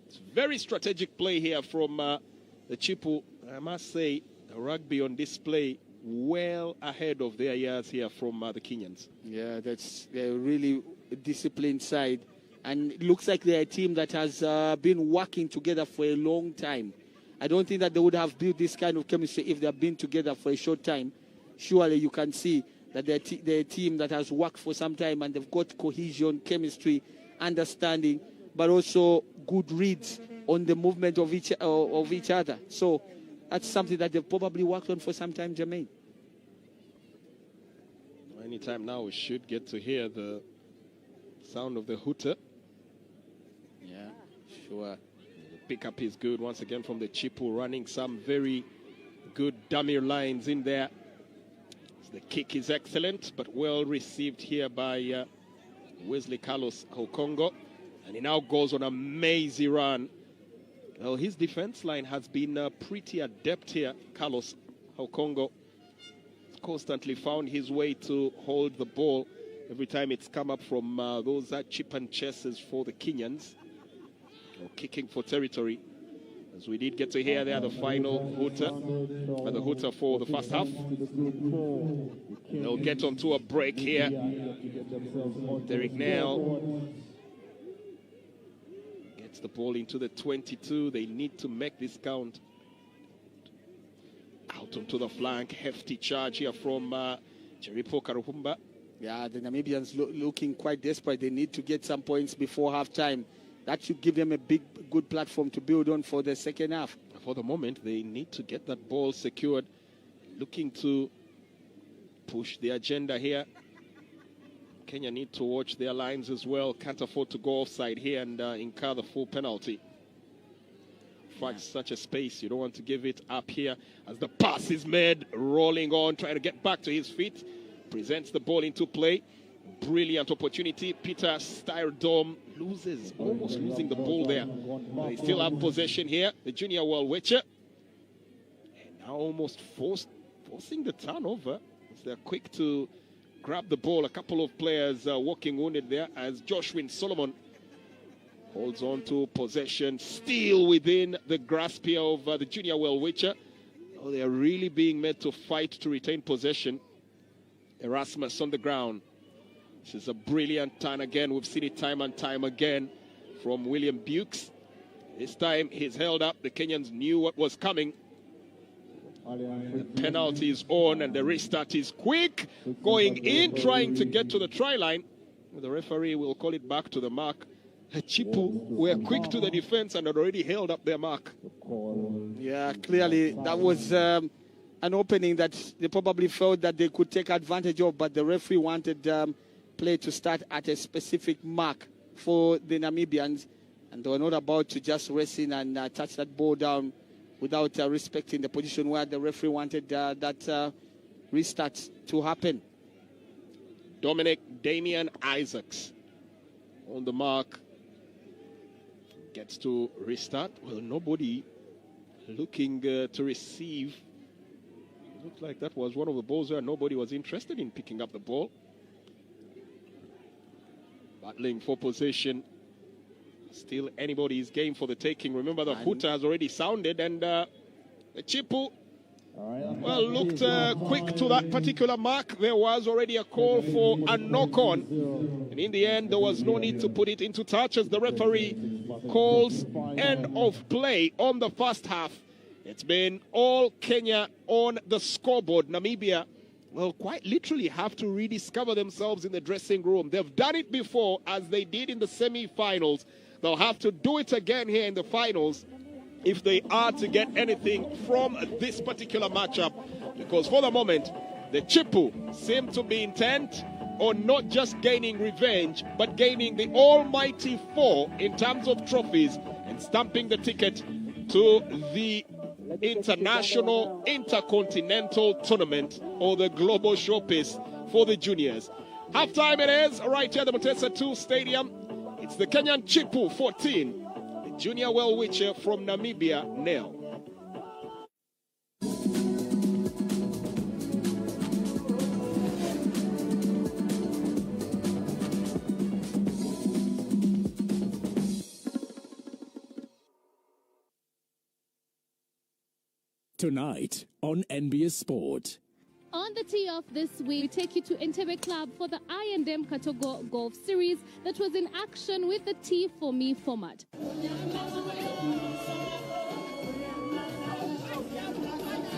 It's very strategic play here from the Chipu. I must say, the rugby on display well ahead of their years here from the Kenyans. Yeah, they're really a disciplined side. And it looks like they're a team that has been working together for a long time. I don't think that they would have built this kind of chemistry if they've been together for a short time. Surely you can see that they're a team that has worked for some time and they've got cohesion, chemistry, understanding, but also good reads on the movement of each other. So that's something that they've probably worked on for some time, Jermaine. Anytime now we should get to hear the sound of the hooter. Yeah, sure. The pickup is good once again from the Chipu, running some very good dummy lines in there. The kick is excellent, but well received here by Wesley Carlos Hokongo. And he now goes on a mazy run. Well, his defense line has been pretty adept here. Carlos Hokongo constantly found his way to hold the ball every time it's come up from those chip and chases for the Kenyans. Kicking for territory. As we did get to hear there the final hooter, the hooter for the first half. They'll get onto a break here. Derek Nail gets the ball into the 22. They need to make this count. Out onto the flank. Hefty charge here from Jeripo Karuhumba. Yeah, the Namibians looking quite desperate. They need to get some points before halftime. That should give them a good platform to build on for the second half. For the moment, they need to get that ball secured. Looking to push the agenda here. Kenya need to watch their lines as well. Can't afford to go offside here and incur the full penalty. Such a space, you don't want to give it up here. As the pass is made, rolling on, trying to get back to his feet. Presents the ball into play. Brilliant opportunity. Peter Styrdom almost losing the ball there. They still have possession here. The junior world witcher. And now almost forcing the turnover. As they're quick to grab the ball. A couple of players walking wounded there as Joshwin Solomon holds on to possession. Still within the grasp here of the junior world witcher. Oh, they are really being made to fight to retain possession. Erasmus on the ground. This is a brilliant turn again. We've seen it time and time again from William Bukes. This time he's held up. The Kenyans knew what was coming. The penalty is on and the restart is quick. Going in, trying to get to the try line. The referee will call it back to the mark. Chipu were quick to the defense and had already held up their mark. Yeah, clearly that was an opening that they probably felt that they could take advantage of, but the referee wanted play to start at a specific mark for the Namibians, and they were not about to just rest in and touch that ball down without respecting the position where the referee wanted that restart to happen. Damian Isaacs on the mark. gets to restart. Well, nobody looking to receive. It looked like that was one of the balls where nobody was interested in picking up the ball. Battling for possession. Still anybody's game for the taking. Remember, the hooter has already sounded, and the Chipu, well, looked quick to that particular mark. There was already a call for a knock-on. And in the end, there was no need to put it into touch as the referee calls end of play on the first half. It's been all Kenya on the scoreboard. Namibia will quite literally have to rediscover themselves in the dressing room. They've done it before, as they did in the semi-finals. They'll have to do it again here in the finals if they are to get anything from this particular matchup. Because for the moment, the Chipu seem to be intent on not just gaining revenge, but gaining the almighty 4 in terms of trophies and stamping the ticket to the international intercontinental tournament, or the global showpiece for the juniors. Halftime it is right here at the Mutesa 2 Stadium. It's the Kenyan Chipu 14, the junior well-witcher from Namibia 0. Tonight on NBS Sport. On the tee off this week, we take you to Entebbe Club for the I&M Katogo Golf Series that was in action with the Tee for Me format.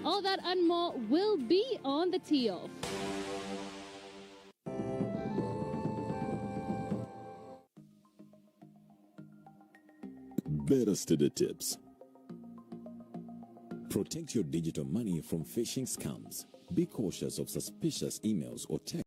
All that and more will be on the tee off. Better study tips. Protect your digital money from phishing scams. Be cautious of suspicious emails or texts.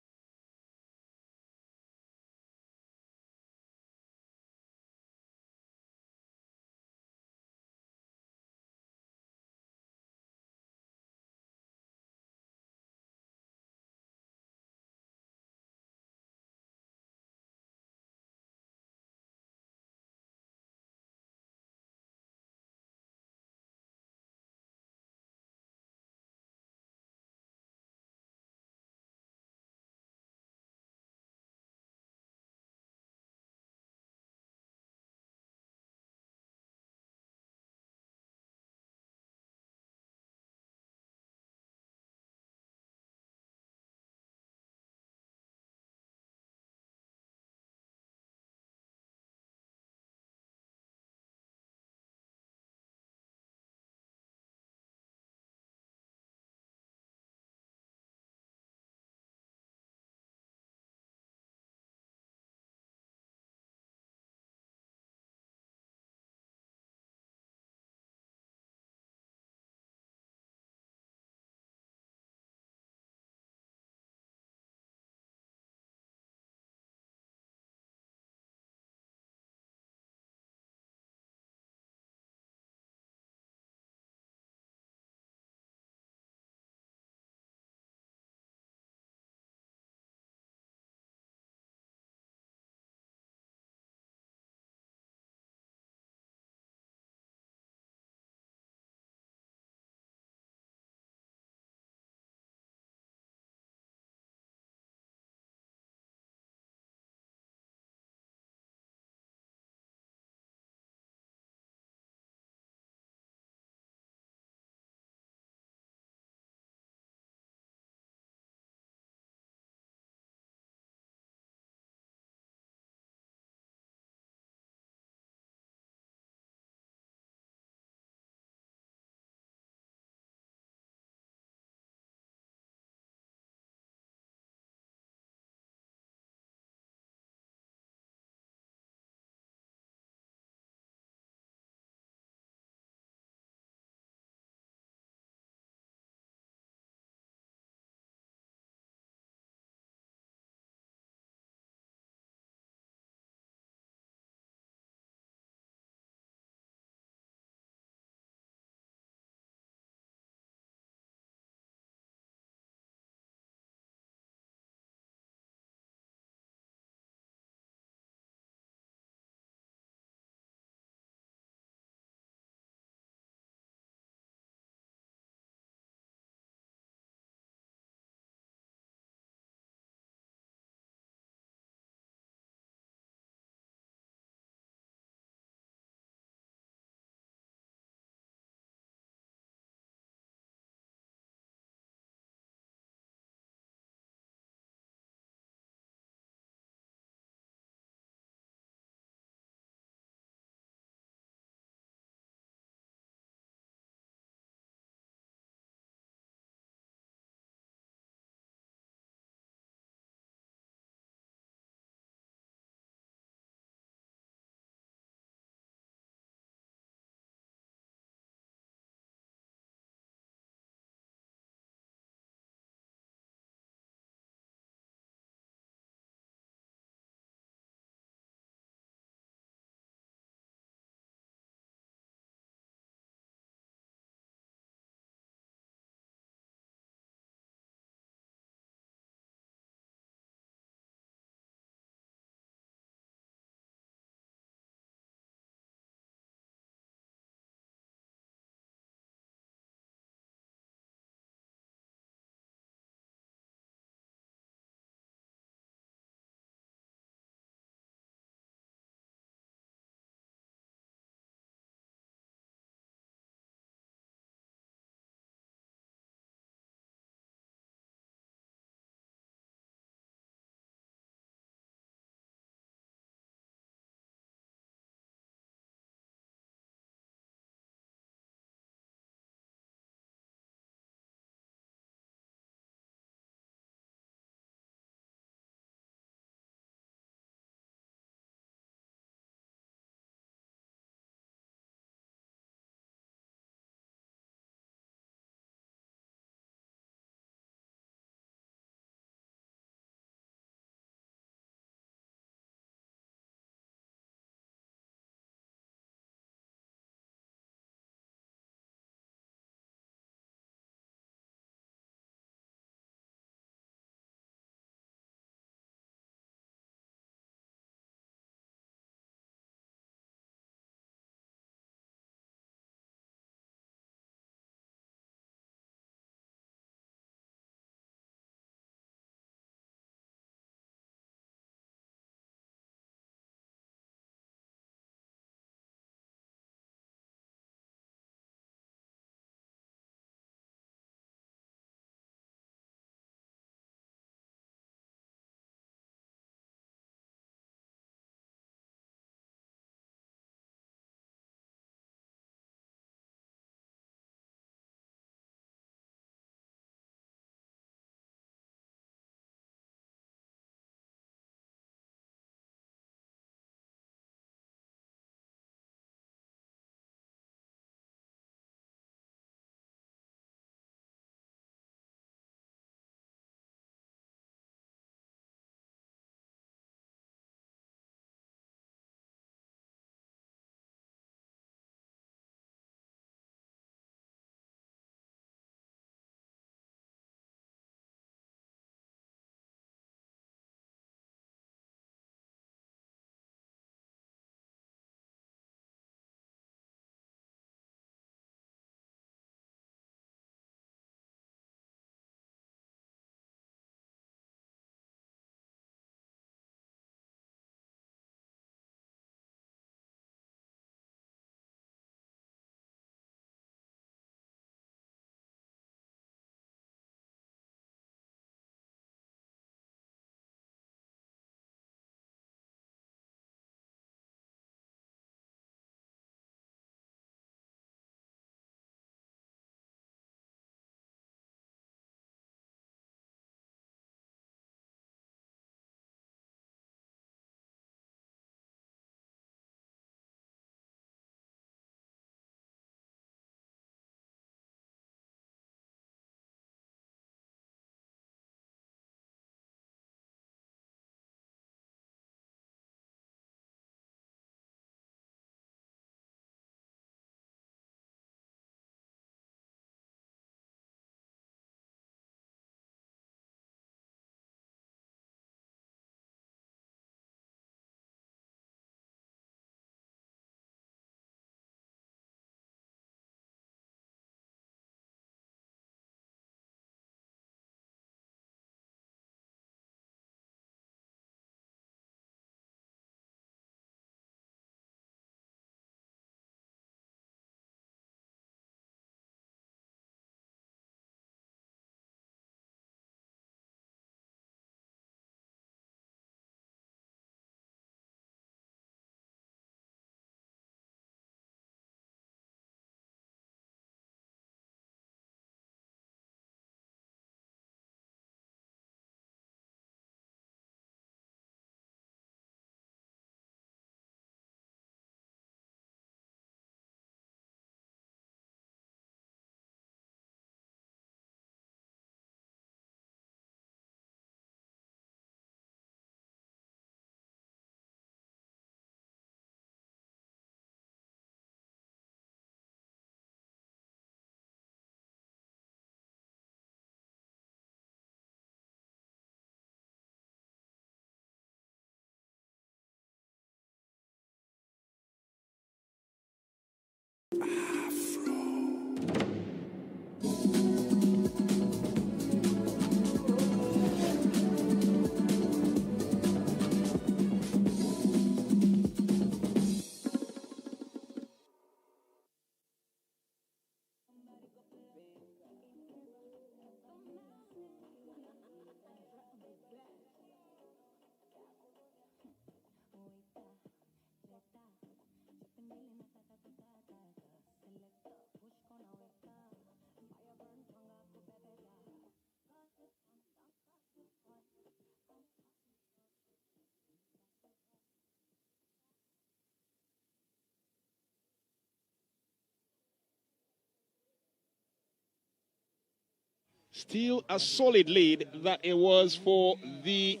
Still a solid lead that it was for the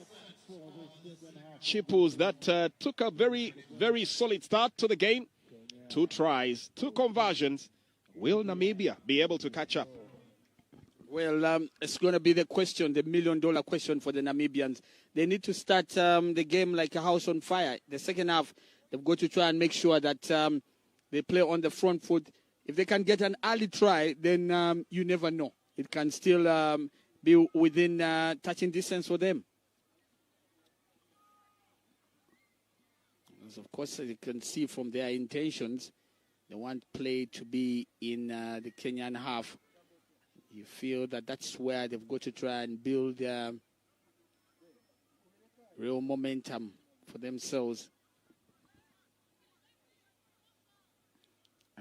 Chipus that took a very, very solid start to the game. 2 tries, 2 conversions. Will Namibia be able to catch up? Well, it's going to be the question, the million-dollar question for the Namibians. They need to start the game like a house on fire. The second half, they've got to try and make sure that they play on the front foot. If they can get an early try, then you never know. It can still be within touching distance for them. As of course, you can see from their intentions, they want play to be in the Kenyan half. You feel that that's where they've got to try and build real momentum for themselves.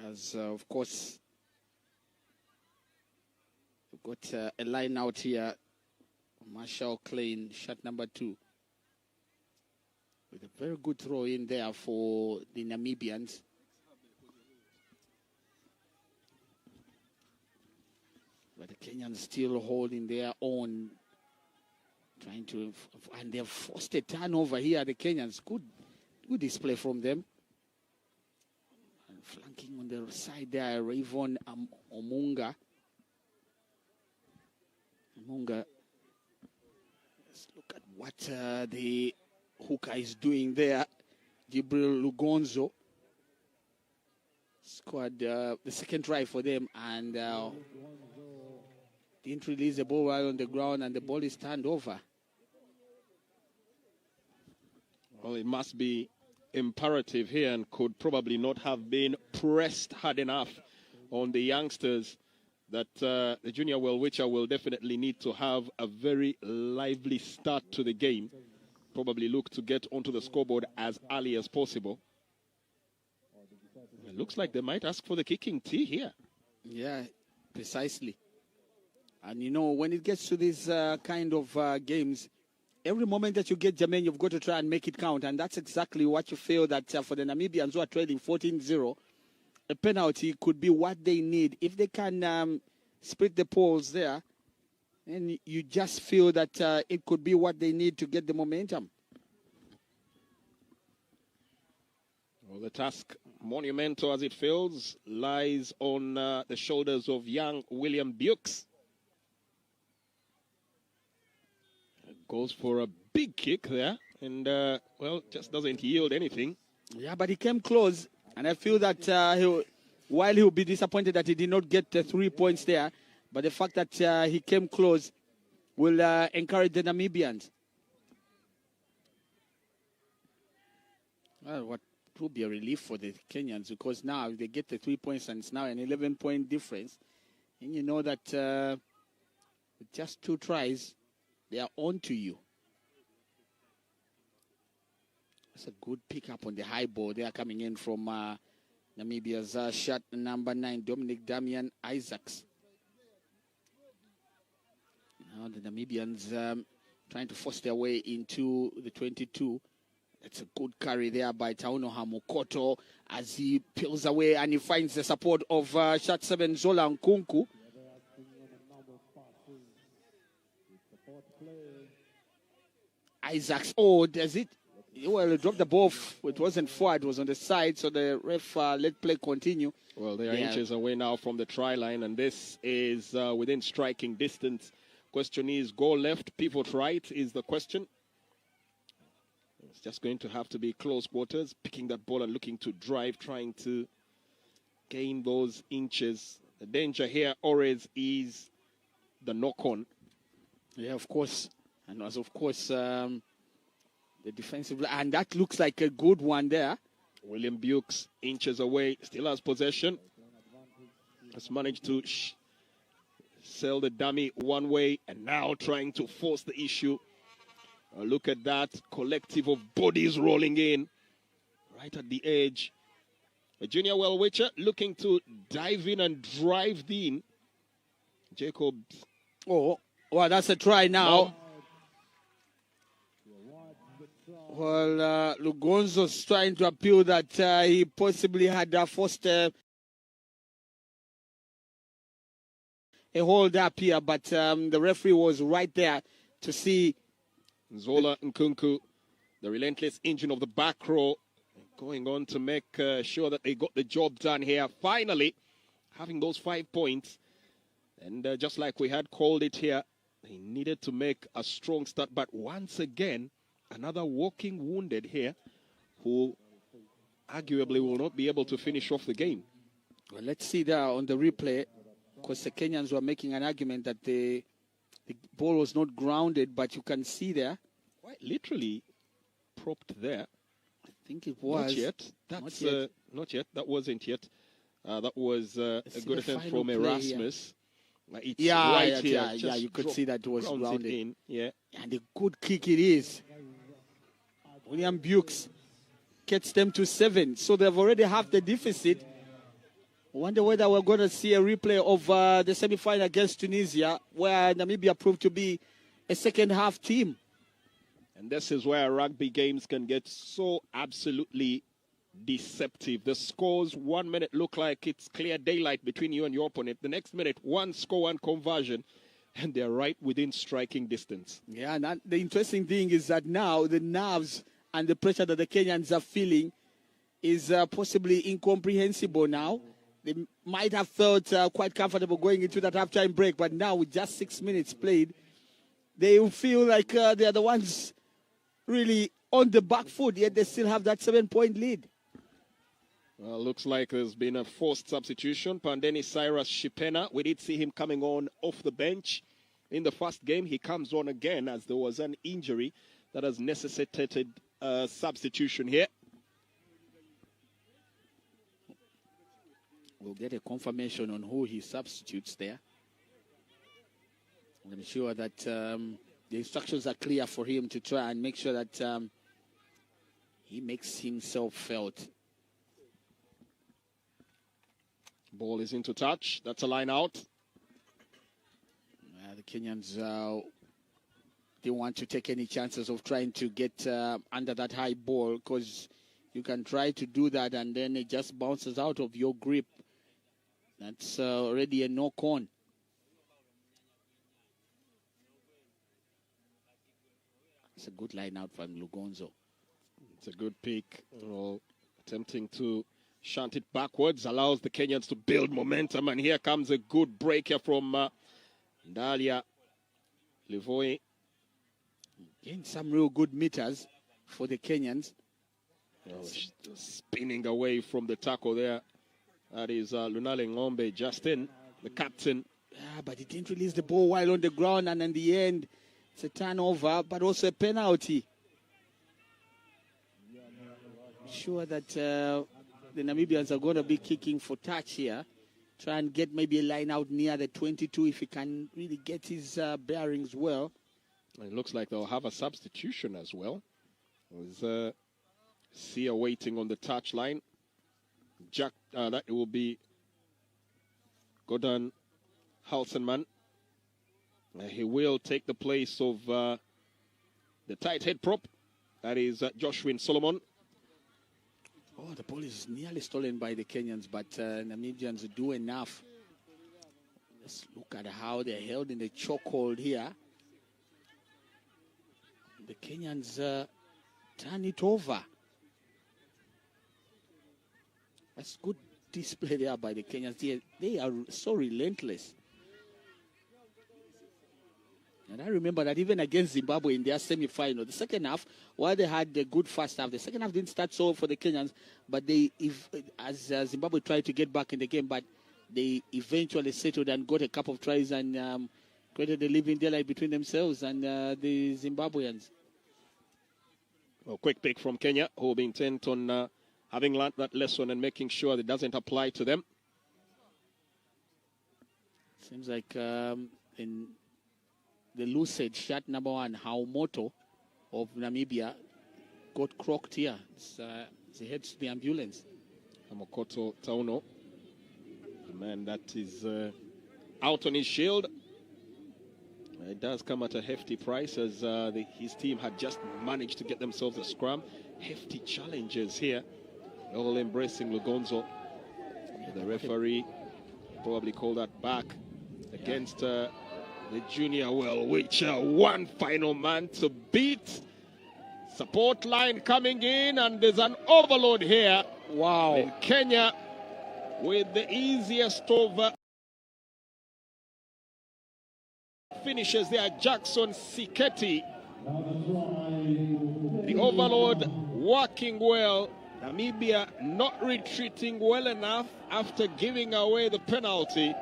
As, of course, we've got a line out here. Marshall Klein, shot number 2. With a very good throw in there for the Namibians. But the Kenyans still holding their own, trying to, and they've forced a turnover here, the Kenyans. Good display from them. And flanking on the side there, Rayvon Omunga. Let's look at what the hooker is doing there. Jibril Lugonzo scored the second try for them, and didn't release the ball while on the ground, and the ball is turned over. Well, it must be imperative here and could probably not have been pressed hard enough on the youngsters that the junior Welwitcher will definitely need to have a very lively start to the game. Probably look to get onto the scoreboard as early as possible. It looks like they might ask for the kicking tee here. Yeah, precisely. And you know, when it gets to these kind of games, every moment that you get, Jermaine, you've got to try and make it count. And that's exactly what you feel that for the Namibians who are trailing 14-0, a penalty could be what they need. If they can split the poles there, and you just feel that it could be what they need to get the momentum. Well, the task, monumental as it feels, lies on the shoulders of young William Bukes. Goes for a big kick there, and, well, just doesn't yield anything. Yeah, but he came close, and I feel that while he'll be disappointed that he did not get the 3 points there, but the fact that he came close will encourage the Namibians. Well, what will be a relief for the Kenyans, because now if they get the 3 points and it's now an 11-point difference, and you know that with just 2 tries, they are on to you. That's a good pickup on the high ball. They are coming in from Namibia's shot number 9, Dominic Damian Isaacs. Now the Namibians trying to force their way into the 22. It's a good carry there by Tauno Hamukoto as he peels away and he finds the support of shot 7 Zola Nkunku. Isaacs, oh, does it? Well, he dropped the ball. It wasn't forward, it was on the side, so the ref let play continue. Well, they are inches away now from the try line, and this is within striking distance. Question is, goal left, pivot right is the question. It's just going to have to be close quarters, picking that ball and looking to drive, trying to gain those inches. The danger here always is the knock-on. Yeah, of course. And as of course, the defensive, and that looks like a good one there. William Bukes, inches away, still has possession. Has managed to sell the dummy one way, and now trying to force the issue. Look at that collective of bodies rolling in right at the edge Virginia Welwitcher looking to dive in and drive in. Jacobs. Oh, well, that's a try now. Well, Lugonzo's trying to appeal that he possibly had forced a hold up here, but the referee was right there to see. Zola Nkunku, the relentless engine of the back row, going on to make sure that they got the job done here. Finally, having those 5 points. And just like we had called it here, they needed to make a strong start. But once again, another walking wounded here who arguably will not be able to finish off the game. Well, let's see there on the replay, because the Kenyans were making an argument that the ball was not grounded, but you can see there. Quite literally propped there. I think it was. Not yet. That's not yet. That wasn't yet. That was a good attempt from Erasmus. It's right here. Yeah, you could see that it was grounded. In. Yeah. And a good kick it is. William Bukes gets them to 7. So they've already half the deficit. I wonder whether we're going to see a replay of the semi-final against Tunisia, where Namibia proved to be a second-half team. And this is where rugby games can get so absolutely deceptive. The scores 1 minute look like it's clear daylight between you and your opponent. The next minute, one score, one conversion, and they're right within striking distance. Yeah, and the interesting thing is that now the nerves and the pressure that the Kenyans are feeling is possibly incomprehensible now. They might have felt quite comfortable going into that halftime break, but now with just 6 minutes played, they will feel like they are the ones really on the back foot, yet they still have that 7-point lead. Well, looks like there's been a forced substitution. Pandeni Cyrus Shipena, we did see him coming on off the bench in the first game. He comes on again as there was an injury that has necessitated a substitution here. We'll get a confirmation on who he substitutes there. I'm sure that the instructions are clear for him to try and make sure that he makes himself felt. Ball is into touch. That's a line out. The Kenyans didn't want to take any chances of trying to get under that high ball, because you can try to do that and then it just bounces out of your grip. That's already a knock-on. It's a good line out from Lugonzo. It's a good pick. Attempting to shunt it backwards, allows the Kenyans to build momentum. And here comes a good break here from Ndalia Livoy. Gained some real good meters for the Kenyans. Spinning away from the tackle there. That is Lunale Ngombe Justin, the captain. Yeah, but he didn't release the ball while on the ground, and in the end, it's a turnover, but also a penalty. I'm sure that the Namibians are going to be kicking for touch here. Try and get maybe a line out near the 22 if he can really get his bearings well. It looks like they'll have a substitution as well. There's Sia waiting on the touch line. Jack, that will be Gordon Halsenman. He will take the place of the tight head prop. That is Joshua Solomon. Oh, the ball is nearly stolen by the Kenyans, but Namibians do enough. Let's look at how they're held in the chokehold here. The Kenyans turn it over. That's good display there by the Kenyans. They are so relentless. And I remember that even against Zimbabwe in their semi-final, the second half, while they had the good first half, the second half didn't start so for the Kenyans, but as Zimbabwe tried to get back in the game, but they eventually settled and got a couple of tries and created a living daylight between themselves and the Zimbabweans. Well, quick pick from Kenya, who will be intent on having learned that lesson and making sure that it doesn't apply to them. Seems like in the lucid shot number 1, Haumoto of Namibia, got crocked here. He heads to the ambulance. Mokoto Tauno, the man that is out on his shield. It does come at a hefty price, as his team had just managed to get themselves a scrum. Hefty challenges here, all embracing Lugonzo. The referee probably called that back against the junior Welwitcher. One final man to beat. Support line coming in, and there's an overload here. Wow. In Kenya with the easiest of finishes there, Jackson Siketi. The overload working well. Namibia not retreating well enough after giving away the penalty.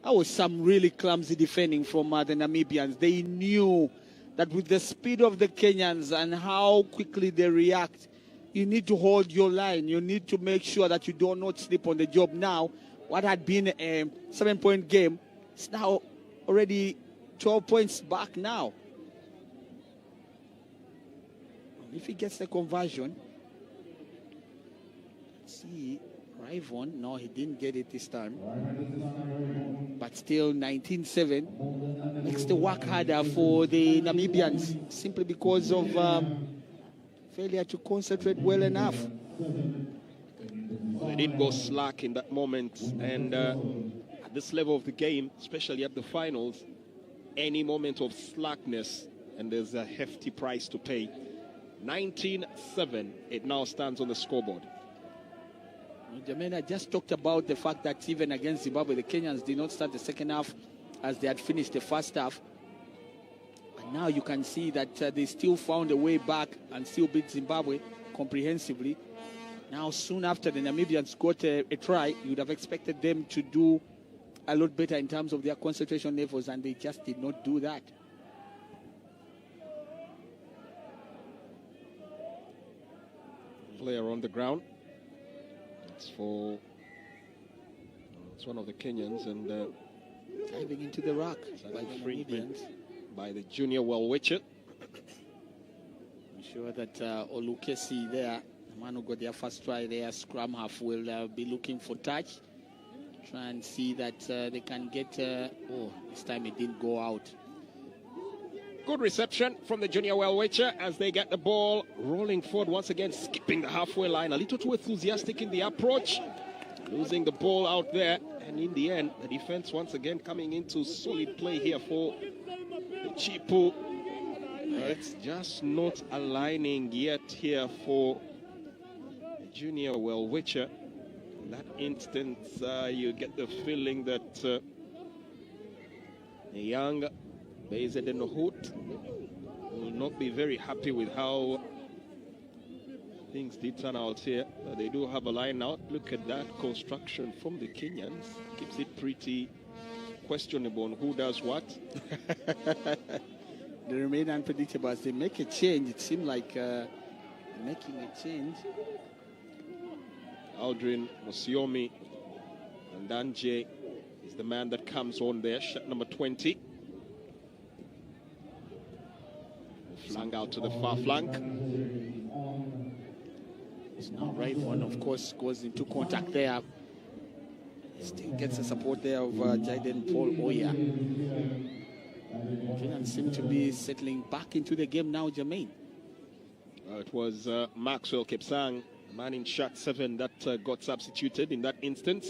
That was some really clumsy defending from the Namibians. They knew that with the speed of the Kenyans and how quickly they react, you need to hold your line. You need to make sure that you do not slip on the job. Now, what had been a 7-point game is now already 12 points back now. If he gets the conversion, let's see, Rivon, no, he didn't get it this time. But still, 19-7 makes the work harder for the Namibians, simply because of failure to concentrate well enough. They didn't go slack in that moment, and at this level of the game, especially at the finals, any moment of slackness, and there's a hefty price to pay. 19-7, it now stands on the scoreboard. Jermaine, I just talked about the fact that even against Zimbabwe, the Kenyans did not start the second half as they had finished the first half. And now you can see that they still found a way back and still beat Zimbabwe comprehensively. Now, soon after the Namibians got a try, you would have expected them to do a lot better in terms of their concentration levels, and they just did not do that. Player on the ground. It's one of the Kenyans, and diving into the rock by the Namibians, by the junior Welwitcher. I'm sure that Olukesi there, the man who got their first try there, scrum half, will be looking for touch. Try and see that they can get. This time it didn't go out. Good reception from the junior Welwitcher as they get the ball rolling forward once again, skipping the halfway line, a little too enthusiastic in the approach, losing the ball out there, and in the end, the defense once again coming into solid play here for the Chipu. It's just not aligning yet here for the junior Welwitcher. In that instance, you get the feeling that the young Bezed and Hoot will not be very happy with how things did turn out here. They do have a line out. Look at that construction from the Kenyans. Keeps it pretty questionable on who does what. They remain unpredictable as they make a change. It seemed like making a change. Aldrin Musiomi and Danje is the man that comes on there, shot number 20. Flung out to the far flank. It's now Rivon, of course, goes into contact there. Still gets the support there of Jaden Paul Oya. Kenyans seem to be settling back into the game now, Jermaine. It was Maxwell Kipsang, man in shot 7, that got substituted in that instance.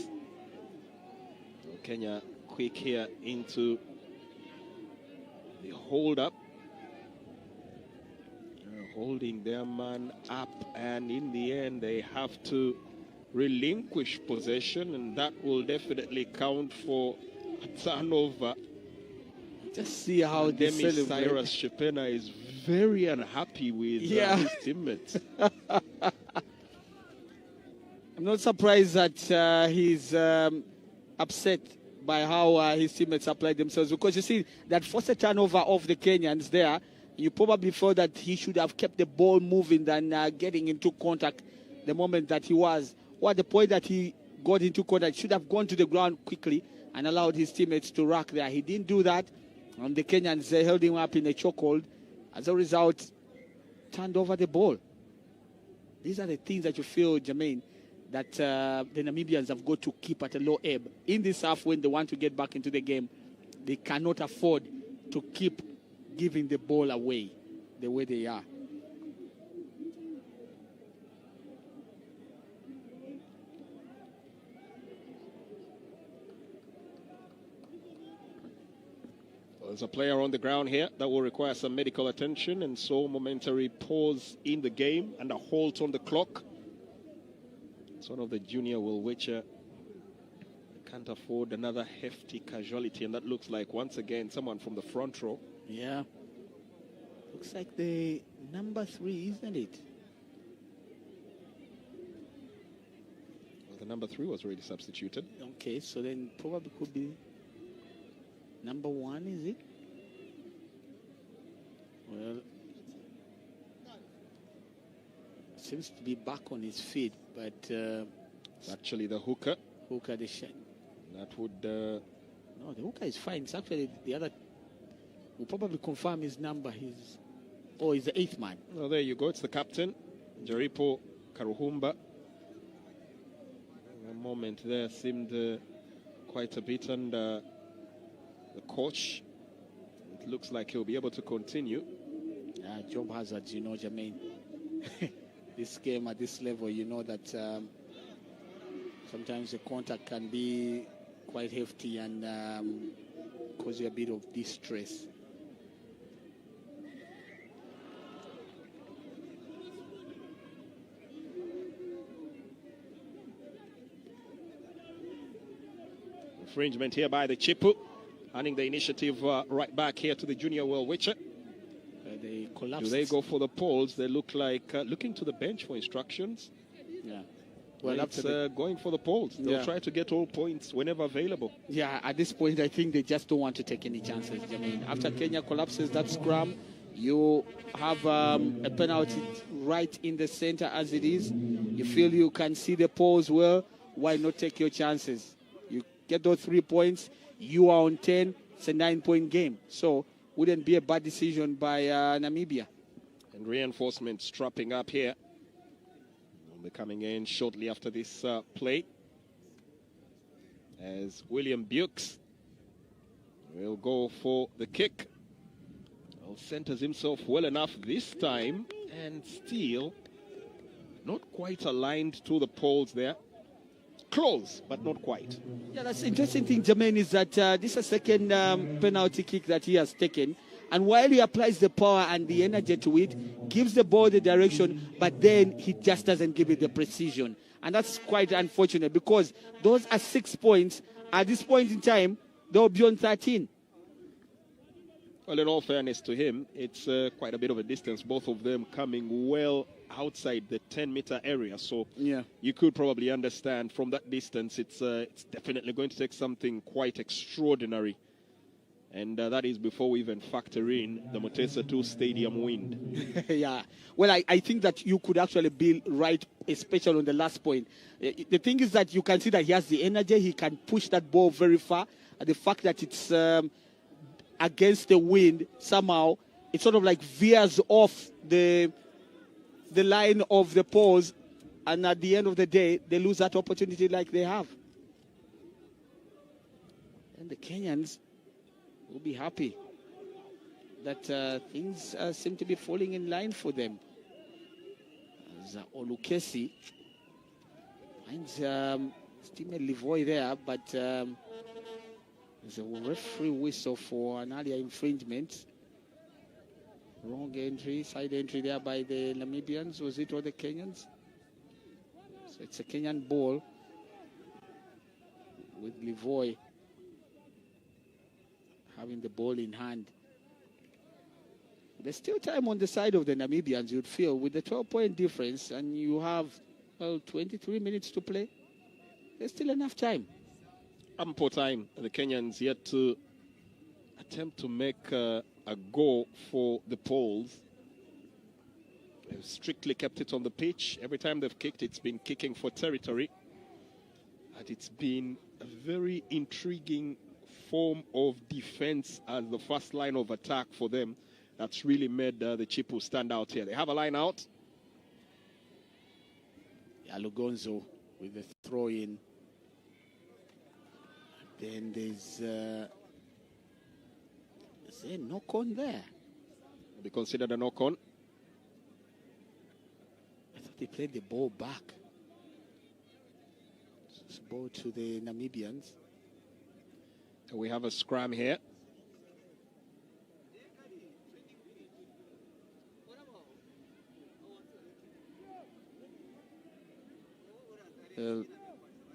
So Kenya quick here into the hold-up. Holding their man up, and in the end they have to relinquish possession, and that will definitely count for a turnover. Just see how they celebrate. Cyrus Shipena is very unhappy with his teammates. I'm not surprised that he's upset by how his teammates applied themselves, because you see that forced a turnover of the Kenyans there. You probably thought that he should have kept the ball moving than getting into contact the moment that he was. Or at the point that he got into contact, should have gone to the ground quickly and allowed his teammates to rock there. He didn't do that, and the Kenyans held him up in a chokehold. As a result, turned over the ball. These are the things that you feel, Jermaine, that the Namibians have got to keep at a low ebb. In this half, when they want to get back into the game, they cannot afford to keep giving the ball away the way they are. There's a player on the ground here that will require some medical attention, and so momentary pause in the game and a halt on the clock. It's one of the junior Woolwich can't afford another hefty casualty, and that looks like once again someone from the front row. Yeah. Looks like the number 3, isn't it? Well, the number 3 was already substituted. Okay, so then probably could be number 1, is it? Well, seems to be back on his feet, but it's actually the hooker. Hooker, the shot. That would. No, the hooker is fine. It's actually the other. We'll probably confirm his number. He's the 8th man. Well, there you go. It's the captain, Jaripo Karuhumba. A moment there seemed quite a bit under the coach. It looks like he'll be able to continue. Job hazards, you know, Jermaine. This game at this level, you know that sometimes the contact can be quite hefty and cause you a bit of distress. Infringement here by the Chipu, handing the initiative right back here to the junior Woolwich. They collapsed. Do they go for the poles? They look like looking to the bench for instructions. Yeah. Well, it's going for the poles. They'll try to get all points whenever available. Yeah, at this point, I think they just don't want to take any chances. I mean, after Kenya collapses that scrum, you have a penalty right in the center as it is. You feel you can see the poles well. Why not take your chances? You get those 3 points. You are on 10. It's a 9-point game. So, wouldn't be a bad decision by Namibia. And reinforcements strapping up here. They'll be coming in shortly after this play. As William Bukes will go for the kick. Well, centers himself well enough this time, and still not quite aligned to the poles there. Close, but not quite. Yeah, that's the interesting thing, Jermaine, is that this is a second penalty kick that he has taken. And while he applies the power and the energy to it, gives the ball the direction, but then he just doesn't give it the precision. And that's quite unfortunate because those are 6 points. At this point in time, they'll be on 13. Well, in all fairness to him, it's quite a bit of a distance. Both of them coming well outside the 10-meter area. So you could probably understand from that distance, it's definitely going to take something quite extraordinary. And that is before we even factor in the Mutesa 2 Stadium wind. Yeah. Well, I think that you could actually be right, especially on the last point. The thing is that you can see that he has the energy. He can push that ball very far. And the fact that it's against the wind, somehow, it sort of like veers off the line of the poles. And at the end of the day, they lose that opportunity like they have. And the Kenyans will be happy that things seem to be falling in line for them. As Olukesi finds Stephen Livoy there, but there's a referee whistle for an earlier infringement. Wrong entry, side entry there by the Namibians. Was it or the Kenyans? So it's a Kenyan ball with Livoy having the ball in hand. There's still time on the side of the Namibians, you'd feel, with the 12-point difference, and you have, well, 23 minutes to play. There's still enough time. Ample time. The Kenyans yet to attempt to make a go for the poles. They've strictly kept it on the pitch. Every time they've kicked, it's been kicking for territory. And it's been a very intriguing form of defense as the first line of attack for them. That's really made the Chipu stand out here. They have a line out. Yeah, Lugonzo with the throw-in. Then there's is there a knock-on there? Be considered a knock-on. I thought they played the ball back. It's ball to the Namibians. We have a scrum here.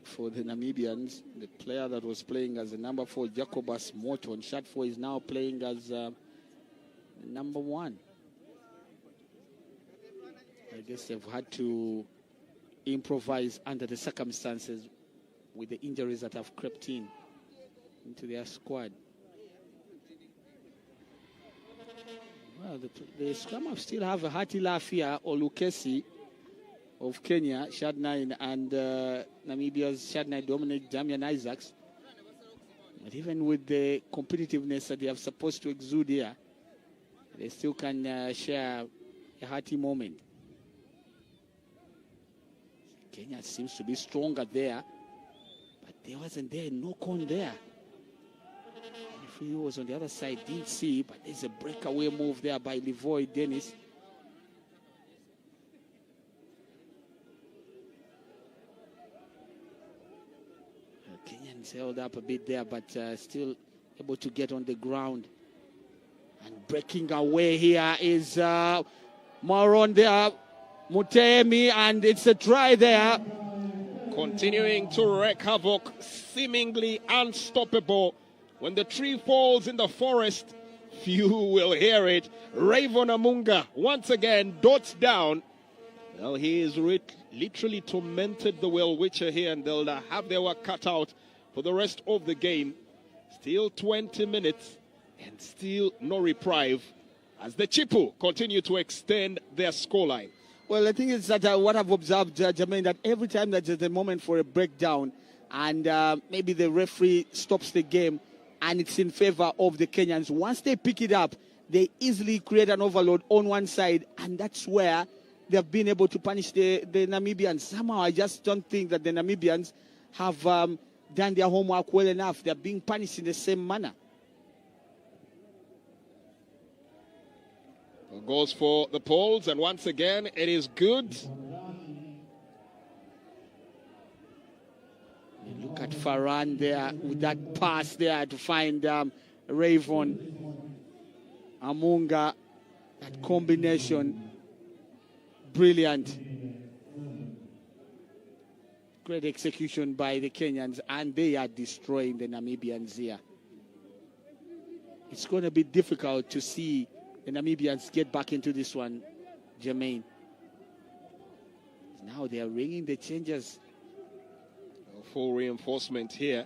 For the Namibians, the player that was playing as the number 4, Jacobus Morton, shot 4, is now playing as number 1. I guess they've had to improvise under the circumstances with the injuries that have crept into their squad. Well, the scrum still have a hearty laugh here. Olukesi of Kenya, Shad 9, and Namibia's Shad 9 Dominic Damian Isaacs. But even with the competitiveness that they are supposed to exude here, they still can share a hearty moment. Kenya seems to be stronger there, but there wasn't there a knock-on there. If he was on the other side, didn't see, but there's a breakaway move there by Levoy Dennis. Kenyans held up a bit there, but still able to get on the ground. And breaking away here is Maron there, Mutemi, and it's a try there. Continuing to wreak havoc, seemingly unstoppable. When the tree falls in the forest, few will hear it. Raven Amunga once again dots down. Well, he is literally tormented the Well Witcher here, and they'll have their work cut out for the rest of the game. Still 20 minutes and still no reprieve as the Chipu continue to extend their scoreline. Well, I think it's that what I've observed, Jermaine, that every time that there's a moment for a breakdown and maybe the referee stops the game and it's in favor of the Kenyans, once they pick it up, they easily create an overload on one side, and that's where they've been able to punish the Namibians. Somehow I just don't think that the Namibians have done their homework well enough. They're being punished in the same manner. Goes for the Poles, and once again, it is good. Look at Farhan there with that pass there to find Raven Amunga. That combination, brilliant. Great execution by the Kenyans, and they are destroying the Namibians here. It's going to be difficult to see the Namibians get back into this one, Jermaine. Now they are ringing the changes. Full reinforcement here,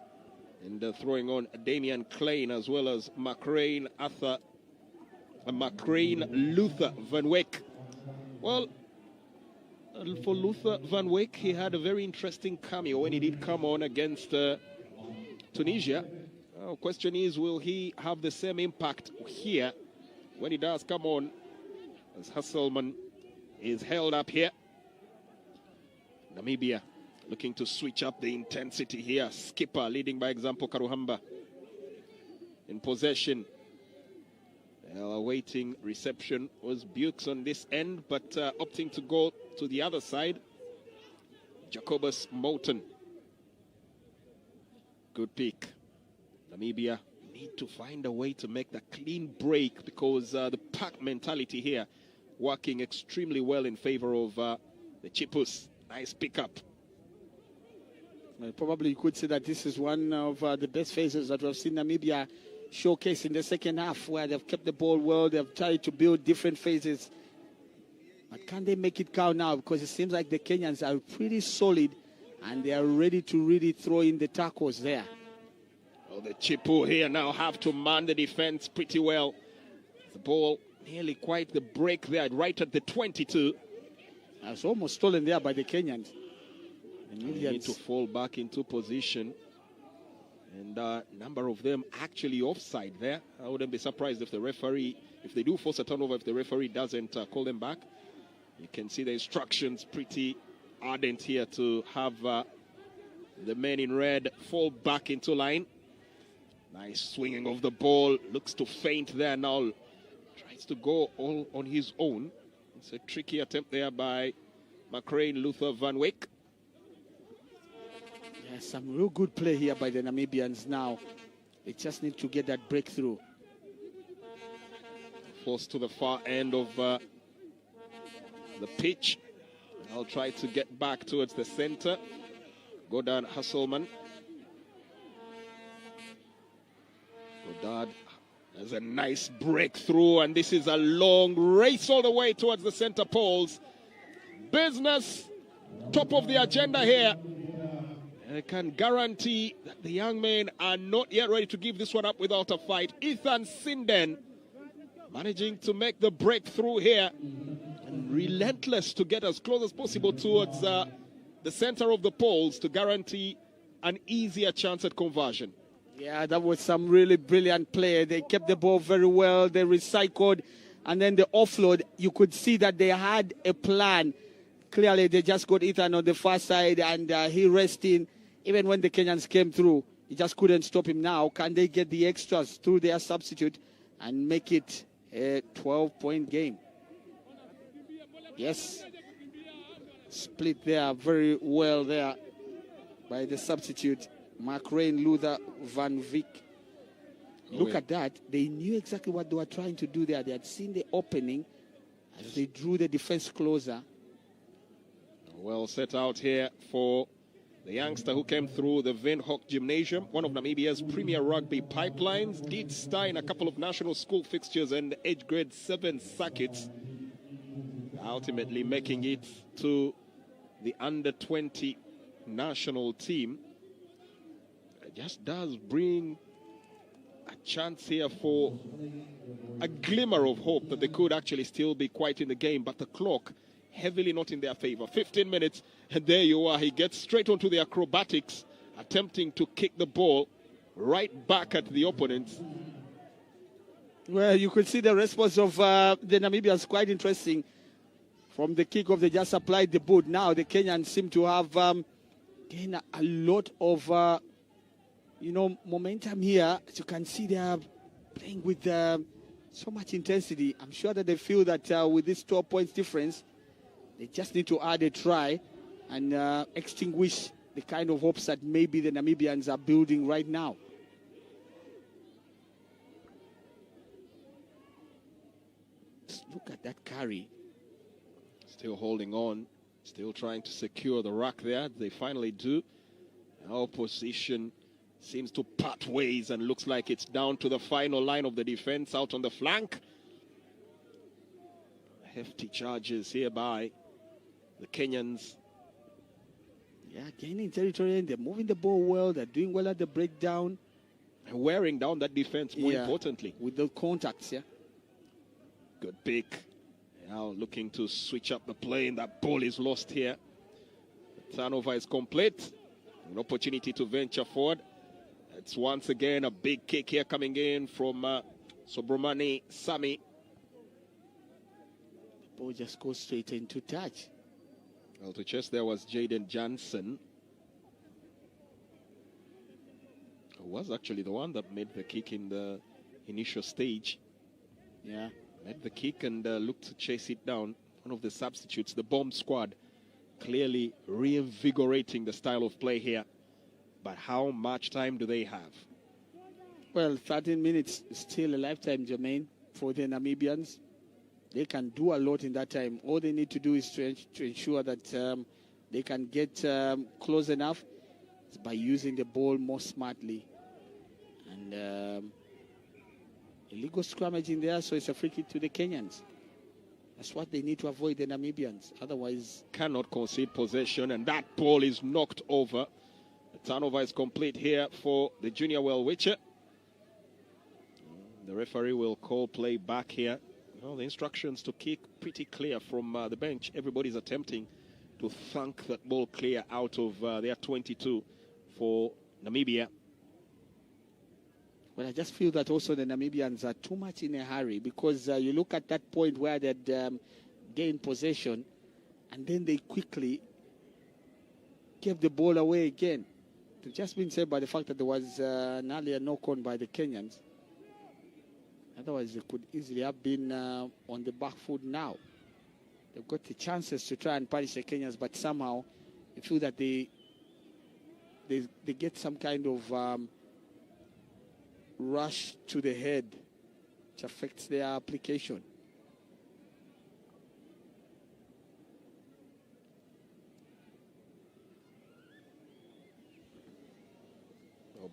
and throwing on Damian Klein as well as Luther Van Wyk. Well, for Luther Van Wyk, he had a very interesting cameo when he did come on against Tunisia. Question is, will he have the same impact here when he does come on, as Hasselman is held up here? Namibia looking to switch up the intensity here. Skipper leading by example, Karuhamba in possession. Awaiting reception was Bukes on this end, but opting to go to the other side. Jacobus Moulton. Good pick. Namibia need to find a way to make the clean break, because the pack mentality here working extremely well in favor of the Chipus. Nice pickup. Well, probably you could say that this is one of the best phases that we've seen Namibia showcase in the second half, where they've kept the ball well, they've tried to build different phases. But can they make it count now? Because it seems like the Kenyans are pretty solid and they are ready to really throw in the tackles there. Well, the Chipu here now have to man the defense pretty well. The ball nearly quite the break there, right at the 22. It's almost stolen there by the Kenyans. They need to fall back into position. And a number of them actually offside there. I wouldn't be surprised if the referee, if they do force a turnover, if the referee doesn't call them back. You can see the instructions pretty ardent here to have the men in red fall back into line. Nice swinging of the ball. Looks to feint there now. Tries to go all on his own. It's a tricky attempt there by McCrane Luther Van Wyk. Yeah, some real good play here by the Namibians now. They just need to get that breakthrough. Forced to the far end of the pitch. I'll try to get back towards the center. Godard Hasselman. Godard has a nice breakthrough, and this is a long race all the way towards the center poles. Business, top of the agenda here. And I can guarantee that the young men are not yet ready to give this one up without a fight. Ethan Sinden managing to make the breakthrough here. And relentless to get as close as possible towards the center of the poles to guarantee an easier chance at conversion. Yeah, that was some really brilliant play. They kept the ball very well. They recycled. And then the offload, you could see that they had a plan. Clearly, they just got Ethan on the far side, and he resting. Even when the Kenyans came through, he just couldn't stop him now. Can they get the extras through their substitute and make it a 12-point game? Yes. Split there very well there by the substitute. McCrane Luther Van Wyk. Look at that. They knew exactly what they were trying to do there. They had seen the opening as they drew the defense closer. Well set out here for the youngster who came through the Windhoek Gymnasium, one of Namibia's premier rugby pipelines. Did star in a couple of national school fixtures and age grade 7 circuits. Ultimately making it to the under-20 national team. Just does bring a chance here for a glimmer of hope that they could actually still be quite in the game, but the clock heavily not in their favor. 15 minutes, and there you are. He gets straight onto the acrobatics, attempting to kick the ball right back at the opponents. Well, you could see the response of the Namibians quite interesting. From the kickoff, they just applied the boot. Now the Kenyans seem to have gained a lot of momentum here. As you can see, they are playing with so much intensity. I'm sure that they feel that with this 12 points difference, they just need to add a try and extinguish the kind of hopes that maybe the Namibians are building right now. Just look at that carry. Still holding on, still trying to secure the ruck there. They finally do. Opposition seems to part ways and looks like it's down to the final line of the defense out on the flank. Hefty charges here by the Kenyans. Yeah, gaining territory, and they're moving the ball well. They're doing well at the breakdown. And wearing down that defense, more importantly. With the contacts, yeah. Good pick. Now looking to switch up the play, and that ball is lost here. The turnover is complete. An opportunity to venture forward. It's once again a big kick here coming in from Sobromani Sami. The ball just goes straight into touch. Well, to chest there was Jaden Johnson. Who was actually the one that made the kick in the initial stage. Yeah. Made the kick and looked to chase it down. One of the substitutes, the bomb squad, clearly reinvigorating the style of play here. But how much time do they have? Well, 13 minutes is still a lifetime, Jermaine, for the Namibians. They can do a lot in that time. All they need to do is to ensure that they can get close enough by using the ball more smartly. And illegal scrummage in there, so it's a free kick to the Kenyans. That's what they need to avoid, the Namibians. Otherwise, cannot concede possession, and that ball is knocked over. The turnover is complete here for the junior well-witcher. The referee will call play back here. Well, the instructions to kick pretty clear from the bench. Everybody's attempting to thunk that ball clear out of their 22 for Namibia. Well, I just feel that also the Namibians are too much in a hurry, because you look at that point where they'd gained possession, and then they quickly gave the ball away again. It's just been said by the fact that there was an earlier knock-on by the Kenyans. Otherwise, they could easily have been on the back foot now. They've got the chances to try and punish the Kenyans, but somehow you feel that they get some kind of rush to the head, which affects their application.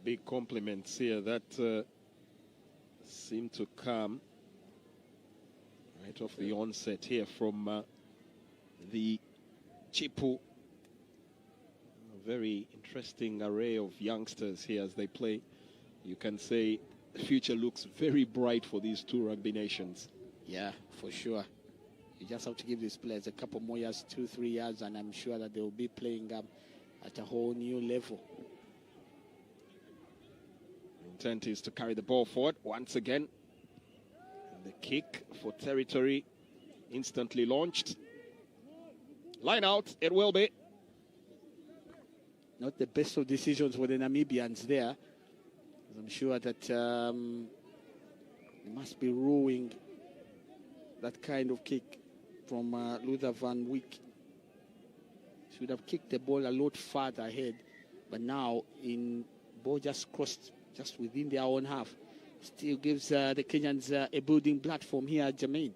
Big compliments here that seem to come right off the onset here from the Chipu. A very interesting array of youngsters here as they play. You can say the future looks very bright for these two rugby nations. Yeah, for sure. You just have to give these players a couple more years, 2-3 years, and I'm sure that they will be playing at a whole new level. Intent is to carry the ball forward once again. The kick for territory instantly launched. Line out, it will be. Not the best of decisions for the Namibians there. I'm sure that they must be ruining that kind of kick from Luther Van Wyk. Should have kicked the ball a lot farther ahead, but now ball just crossed just within their own half. Still gives the Kenyans a building platform here, Jermaine.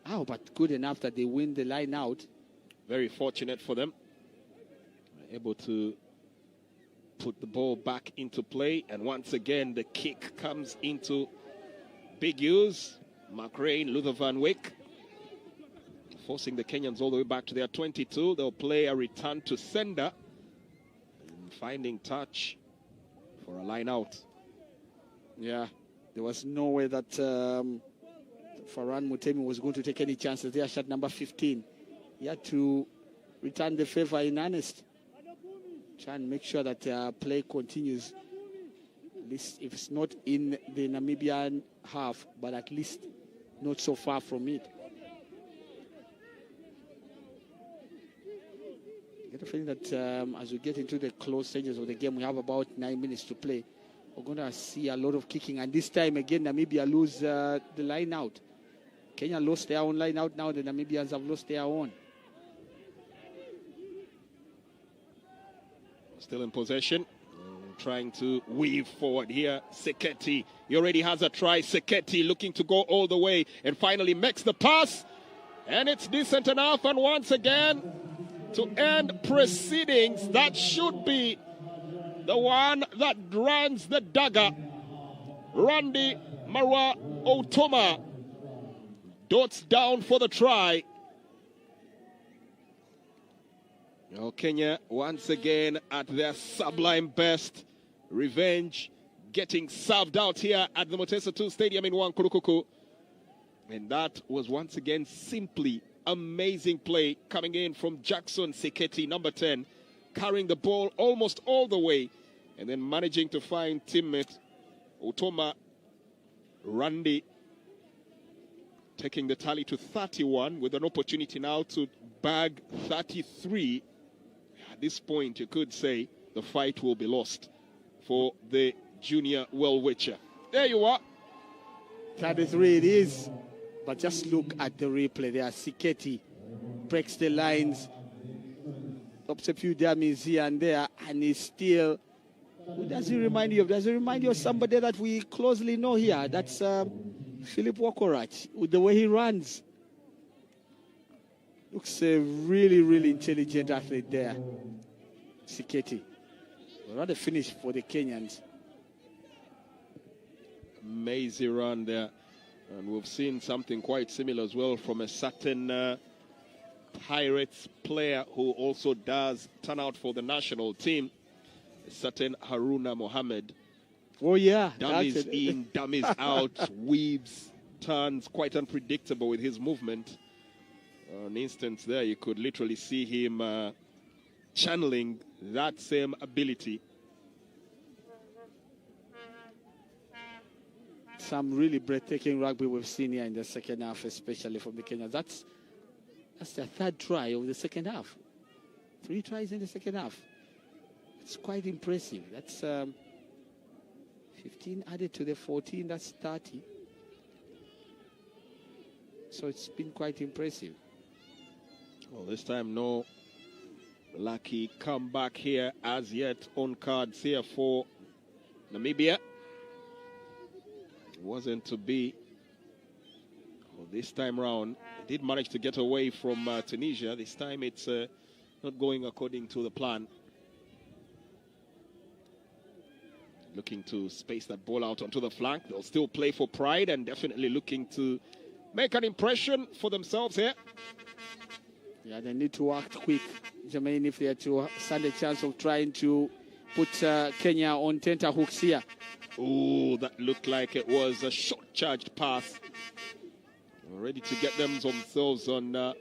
Oh, but good enough that they win the line out. Very fortunate for them. Able to put the ball back into play. And once again, the kick comes into big use. McRae, Luther Van Wyk, forcing the Kenyans all the way back to their 22. They'll play a return to sender. And finding touch for a line out. Yeah, there was no way that Faran Mutemi was going to take any chances there. Shot number 15. He had to return the favor in earnest. Try and make sure that play continues. At least if it's not in the Namibian half, but at least not so far from it. I get a feeling that as we get into the close stages of the game, we have about 9 minutes to play. We're going to see a lot of kicking. And this time again, Namibia lose the line out. Kenya lost their own line out. Now the Namibians have lost their own. Still in possession. Trying to weave forward here. Seketi. He already has a try. Seketi looking to go all the way. And finally makes the pass. And it's decent enough. And once again, to end proceedings, that should be the one that runs the dagger. Randy Marwa Otoma dots down for the try. Now Kenya once again at their sublime best. Revenge getting served out here at the Mutesa 2 Stadium in Wankurukuku. And that was once again simply amazing play coming in from Jackson Seketi, number 10, carrying the ball almost all the way and then managing to find teammate Otoma Randy, taking the tally to 31 with an opportunity now to bag 33. At this point, you could say the fight will be lost for the junior well-witcher. There you are. 33 it is. But just look at the replay there. Seketi breaks the lines, stops a few dummies here and there, and he's still... Who does he remind you of? Does he remind you of somebody that we closely know here? That's Philip Wakorach, with the way he runs. Looks a really, really intelligent athlete there. Seketi. Rather finish for the Kenyans. Amazing run there. And we've seen something quite similar as well from a certain Pirates player who also does turn out for the national team. A certain Haruna Mohammed. Oh, yeah. Dummies in, dummies out, weaves, turns, quite unpredictable with his movement. An instance there, you could literally see him channeling that same ability. Some really breathtaking rugby we've seen here in the second half, especially from the Kenyans. That's their third try of the second half. 3 tries in the second half. It's quite impressive. That's 15 added to the 14, that's 30. So it's been quite impressive. Well, this time no lucky comeback here as yet on cards here for Namibia. It wasn't to be. Well, this time round, they did manage to get away from Tunisia. This time it's not going according to the plan. Looking to space that ball out onto the flank. They'll still play for pride and definitely looking to make an impression for themselves here. Yeah, they need to act quick, Jermaine, if they are to stand a chance of trying to put Kenya on tenterhooks here. Oh, that looked like it was a short-charged pass. Ready to get themselves on the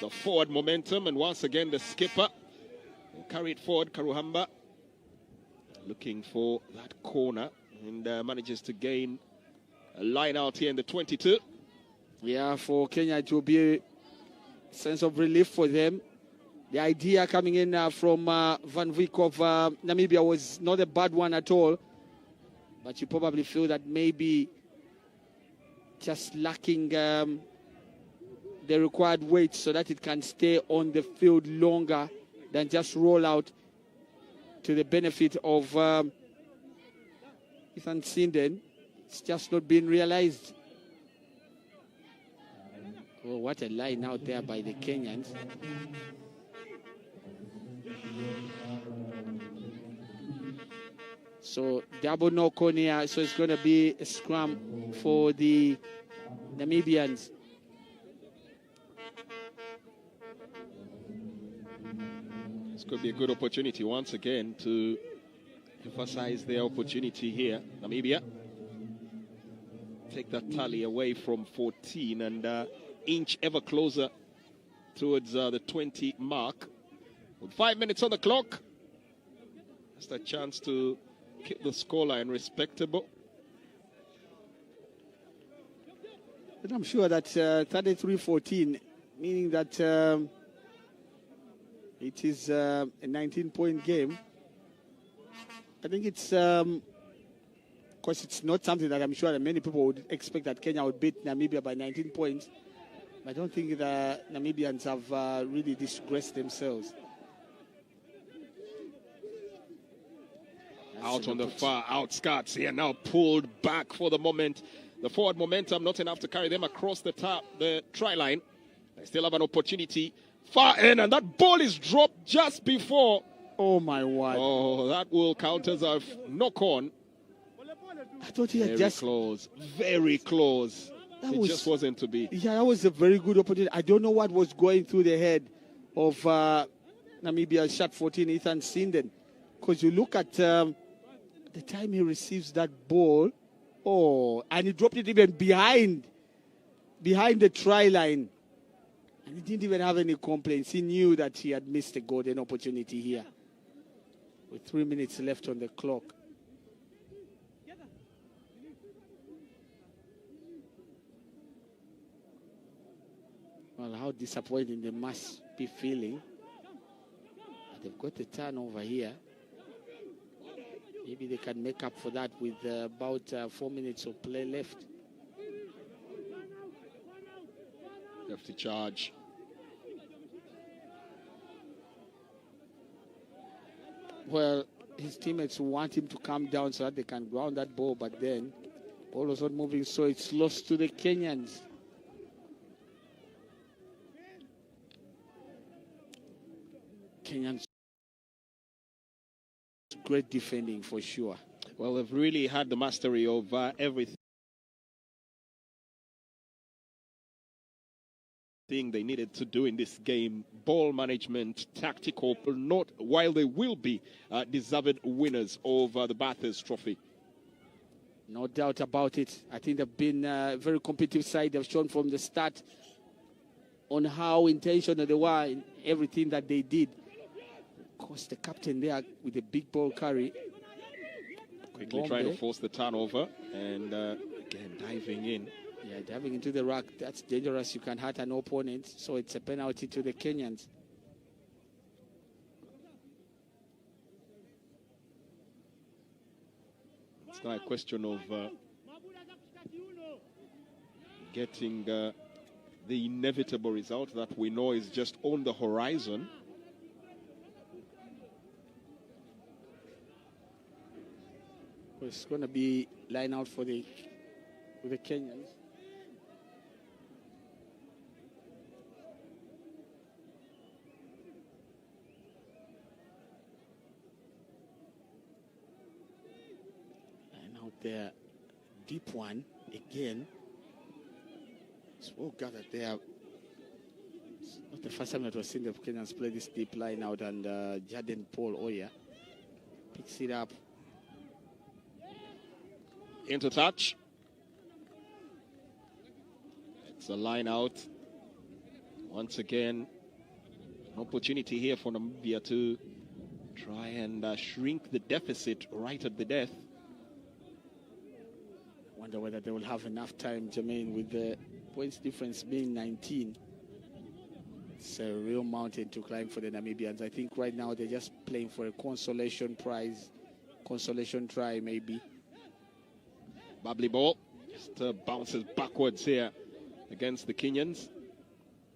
forward momentum. And once again, the skipper will carry it forward, Karuhamba, looking for that corner and manages to gain a line out here in the 22. Yeah, for Kenya, it will be a sense of relief for them. The idea coming in from Van Wyk of Namibia was not a bad one at all. But you probably feel that maybe just lacking the required weight so that it can stay on the field longer than just roll out to the benefit of Ethan Sinden. It's just not being realized. Oh, what a line out there by the Kenyans. So double knock on here, so it's going to be a scrum for the Namibians. This could be a good opportunity once again to emphasize their opportunity here. Namibia take that tally away from 14 and inch ever closer towards the 20 mark. With 5 minutes on the clock, just a chance to keep the scoreline respectable. But I'm sure that 33-14, meaning that it is a 19-point game. I think it's, because it's not something that I'm sure that many people would expect that Kenya would beat Namibia by 19 points. I don't think the Namibians have really disgraced themselves. Out on the far outskirts here, now pulled back for the moment. The forward momentum not enough to carry them across the try line. They still have an opportunity. Far in, and that ball is dropped just before. Oh my word. Oh, that will count as a knock on. I thought he had very close. Very close. It just wasn't to be. Yeah, that was a very good opportunity. I don't know what was going through the head of Namibia's shot 14, Ethan Sinden. Because you look at the time he receives that ball, oh, and he dropped it even behind the try line. And he didn't even have any complaints. He knew that he had missed a golden opportunity here. With 3 minutes left on the clock. Well, how disappointing they must be feeling. They've got a turnover here. Maybe they can make up for that with about 4 minutes of play left. Lefty charge. Well, his teammates want him to come down so that they can ground that ball, but then ball was not moving, so it's lost to the Kenyans. Kenyans, great defending for sure. Well, they've really had the mastery of everything they needed to do in this game. Ball management, tactical, not while they will be deserved winners of the Barthes Trophy. No doubt about it. I think they've been a very competitive side. They've shown from the start on how intentional they were in everything that they did. Of course, the captain there with the big ball carry. Quickly trying to force the turnover and again diving in. Yeah, diving into the ruck, that's dangerous. You can hurt an opponent, so it's a penalty to the Kenyans. It's not a question of getting the inevitable result that we know is just on the horizon. It's going to be line out for the Kenyans. And out there, deep one again. It's well gathered there. It's not the first time that we've seen the Kenyans play this deep line out, and Jaden Paul Oya picks it up. Into touch. It's a line out. Once again, an opportunity here for Namibia to try and shrink the deficit right at the death. Wonder whether they will have enough time, Jermaine, with the points difference being 19. It's a real mountain to climb for the Namibians. I think right now they're just playing for a consolation prize, consolation try maybe. Bubbly ball just bounces backwards here against the Kenyans.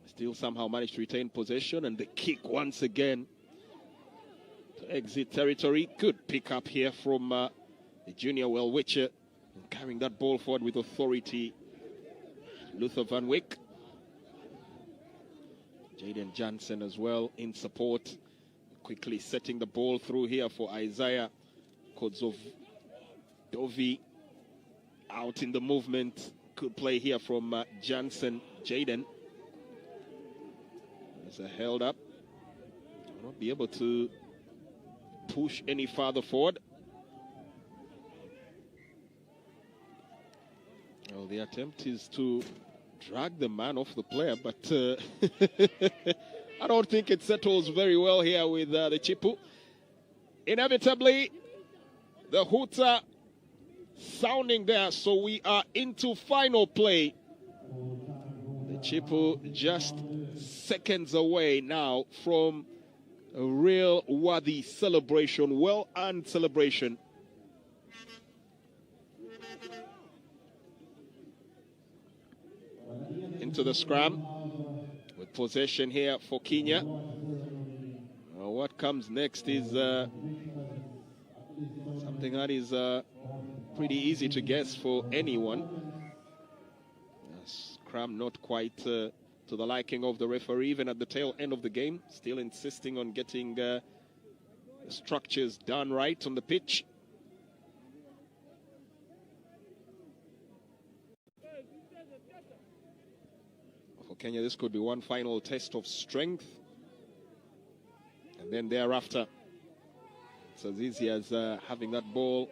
Still somehow managed to retain possession, and the kick once again to exit territory. Good pick up here from the junior Welwitcher, carrying that ball forward with authority. Luther Van Wyk. Jaden Jansen as well in support. Quickly setting the ball through here for Isaiah Kozov-Dovi. Out in the movement. Good play here from Jansen. Jaden. There's a held up. Will not be able to push any farther forward. Well, the attempt is to drag the man off the player, but I don't think it settles very well here with the Chipu. Inevitably, the hooter sounding there, so we are into final play. The Chipu just seconds away now from a real worthy celebration, well-earned celebration. Into the scrum with possession here for Kenya. What comes next is something that is pretty easy to guess for anyone. Scrum not quite to the liking of the referee, even at the tail end of the game, still insisting on getting the structures done right on the pitch. For Kenya, this could be one final test of strength. And then thereafter, it's as easy as having that ball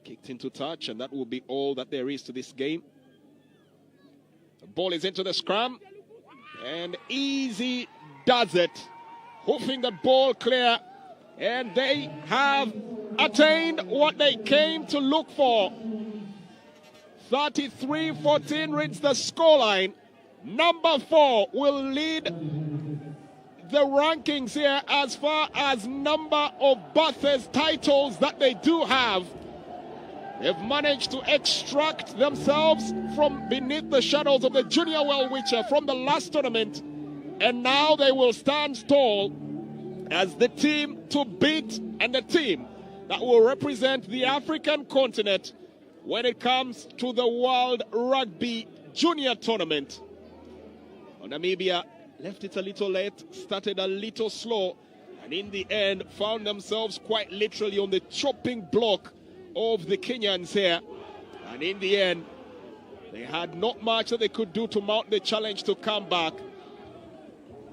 kicked into touch, and that will be all that there is to this game. The ball is into the scrum, and easy does it. Hoofing the ball clear, and they have attained what they came to look for. 33-14 reads the scoreline. Number 4 will lead the rankings here as far as number of Barthes titles that they do have. They've managed to extract themselves from beneath the shadows of the junior Welwitcher from the last tournament, and now they will stand tall as the team to beat and the team that will represent the African continent when it comes to the World Rugby Junior Tournament. Well, Namibia left it a little late, started a little slow, and in the end found themselves quite literally on the chopping block of the Kenyans here. And in the end, they had not much that they could do to mount the challenge to come back.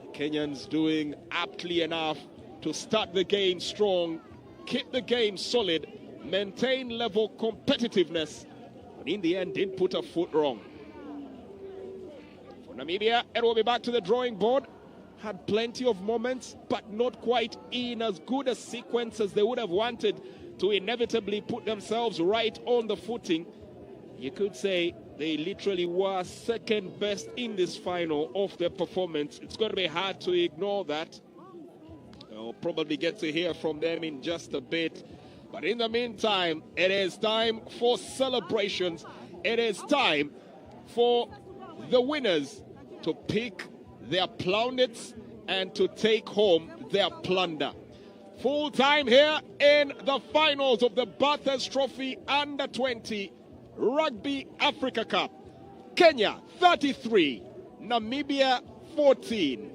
The Kenyans doing aptly enough to start the game strong, keep the game solid, maintain level competitiveness, but in the end didn't put a foot wrong. For Namibia, it will be back to the drawing board. Had plenty of moments, but not quite in as good a sequence as they would have wanted to inevitably put themselves right on the footing. You could say they literally were second best in this final of their performance. It's going to be hard to ignore that. I'll probably get to hear from them in just a bit. But in the meantime, it is time for celebrations. It is time for the winners to pick their plaudits and to take home their plunder. Full time here in the finals of the Barthes Trophy Under-20 Rugby Africa Cup. Kenya 33, Namibia 14.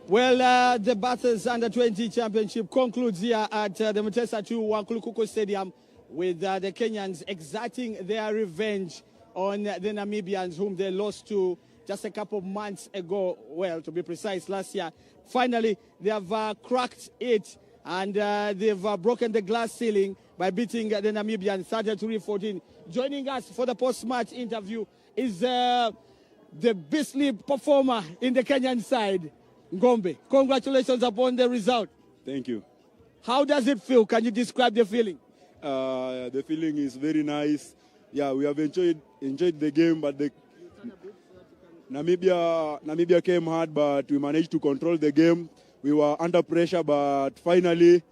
Well, the Barthes Under-20 Championship concludes here at the Mutesa 2 Wankulukuko Stadium with the Kenyans exacting their revenge on the Namibians, whom they lost to just a couple of months ago. Well, to be precise, last year. Finally, they have cracked it, and they've broken the glass ceiling by beating the Namibians 33-14. Joining us for the post-match interview is the beastly performer in the Kenyan side, Ngombe. Congratulations upon the result. Thank you. How does it feel? Can you describe the feeling? The feeling is very nice. Yeah, we have enjoyed the game, but the Namibia came hard, but we managed to control the game. We were under pressure, but finally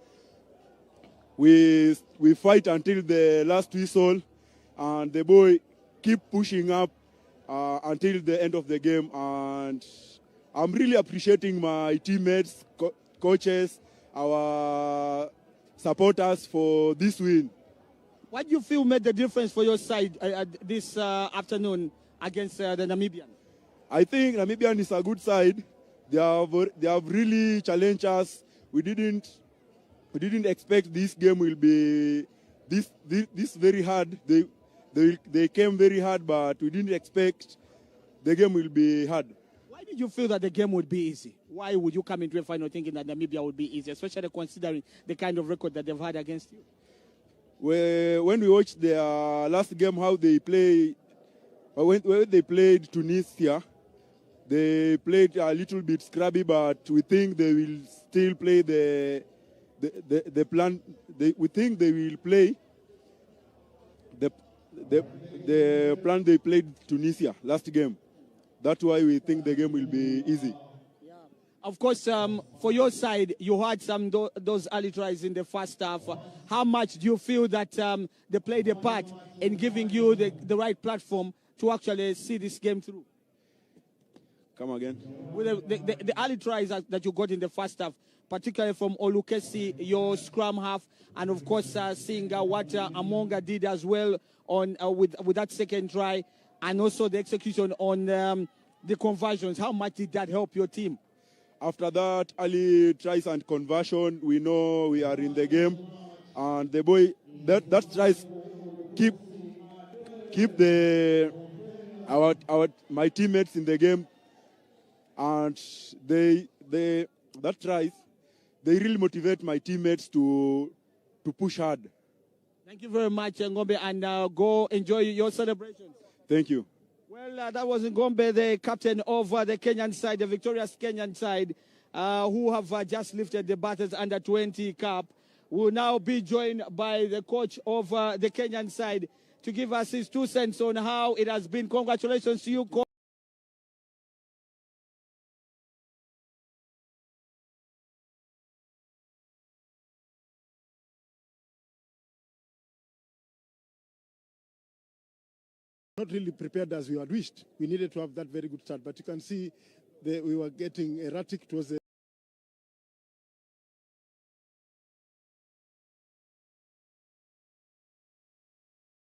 we fight until the last whistle, and the boy keep pushing up until the end of the game. And I'm really appreciating my teammates, coaches, our supporters for this win. What do you feel made the difference for your side this afternoon against the Namibians? I think Namibian is a good side. They have really challenged us. We didn't expect this game will be this very hard. They came very hard, but we didn't expect the game will be hard. Why did you feel that the game would be easy? Why would you come into a final thinking that Namibia would be easy, especially considering the kind of record that they've had against you? When we watched their last game, how they play, when they played Tunisia, they played a little bit scrappy, but we think they will still play the plan. We think they will play the plan they played Tunisia last game. That's why we think the game will be easy. Yeah. Of course, for your side, you had those early tries in the first half. How much do you feel that they played a part in giving you the right platform to actually see this game through? Come again? With the early tries that you got in the first half, particularly from Olukesi, your scrum half, and of course seeing what Amonga did as well on with that second try, and also the execution on the conversions. How much did that help your team? After that early tries and conversion, we know we are in the game, and the boy that tries keep my teammates in the game, and that tries they really motivate my teammates to push hard. Thank you very much, Ngombe, and go enjoy your celebrations. Thank you. Well, that was Ngombe, the captain of the Kenyan side, the victorious Kenyan side, who have just lifted the Barthes Under-20 Cup. Will now be joined by the coach of the Kenyan side to give us his 2 cents on how it has been. Congratulations to you, coach. Not really prepared as we had wished. We needed to have that very good start, but you can see we were getting erratic. It was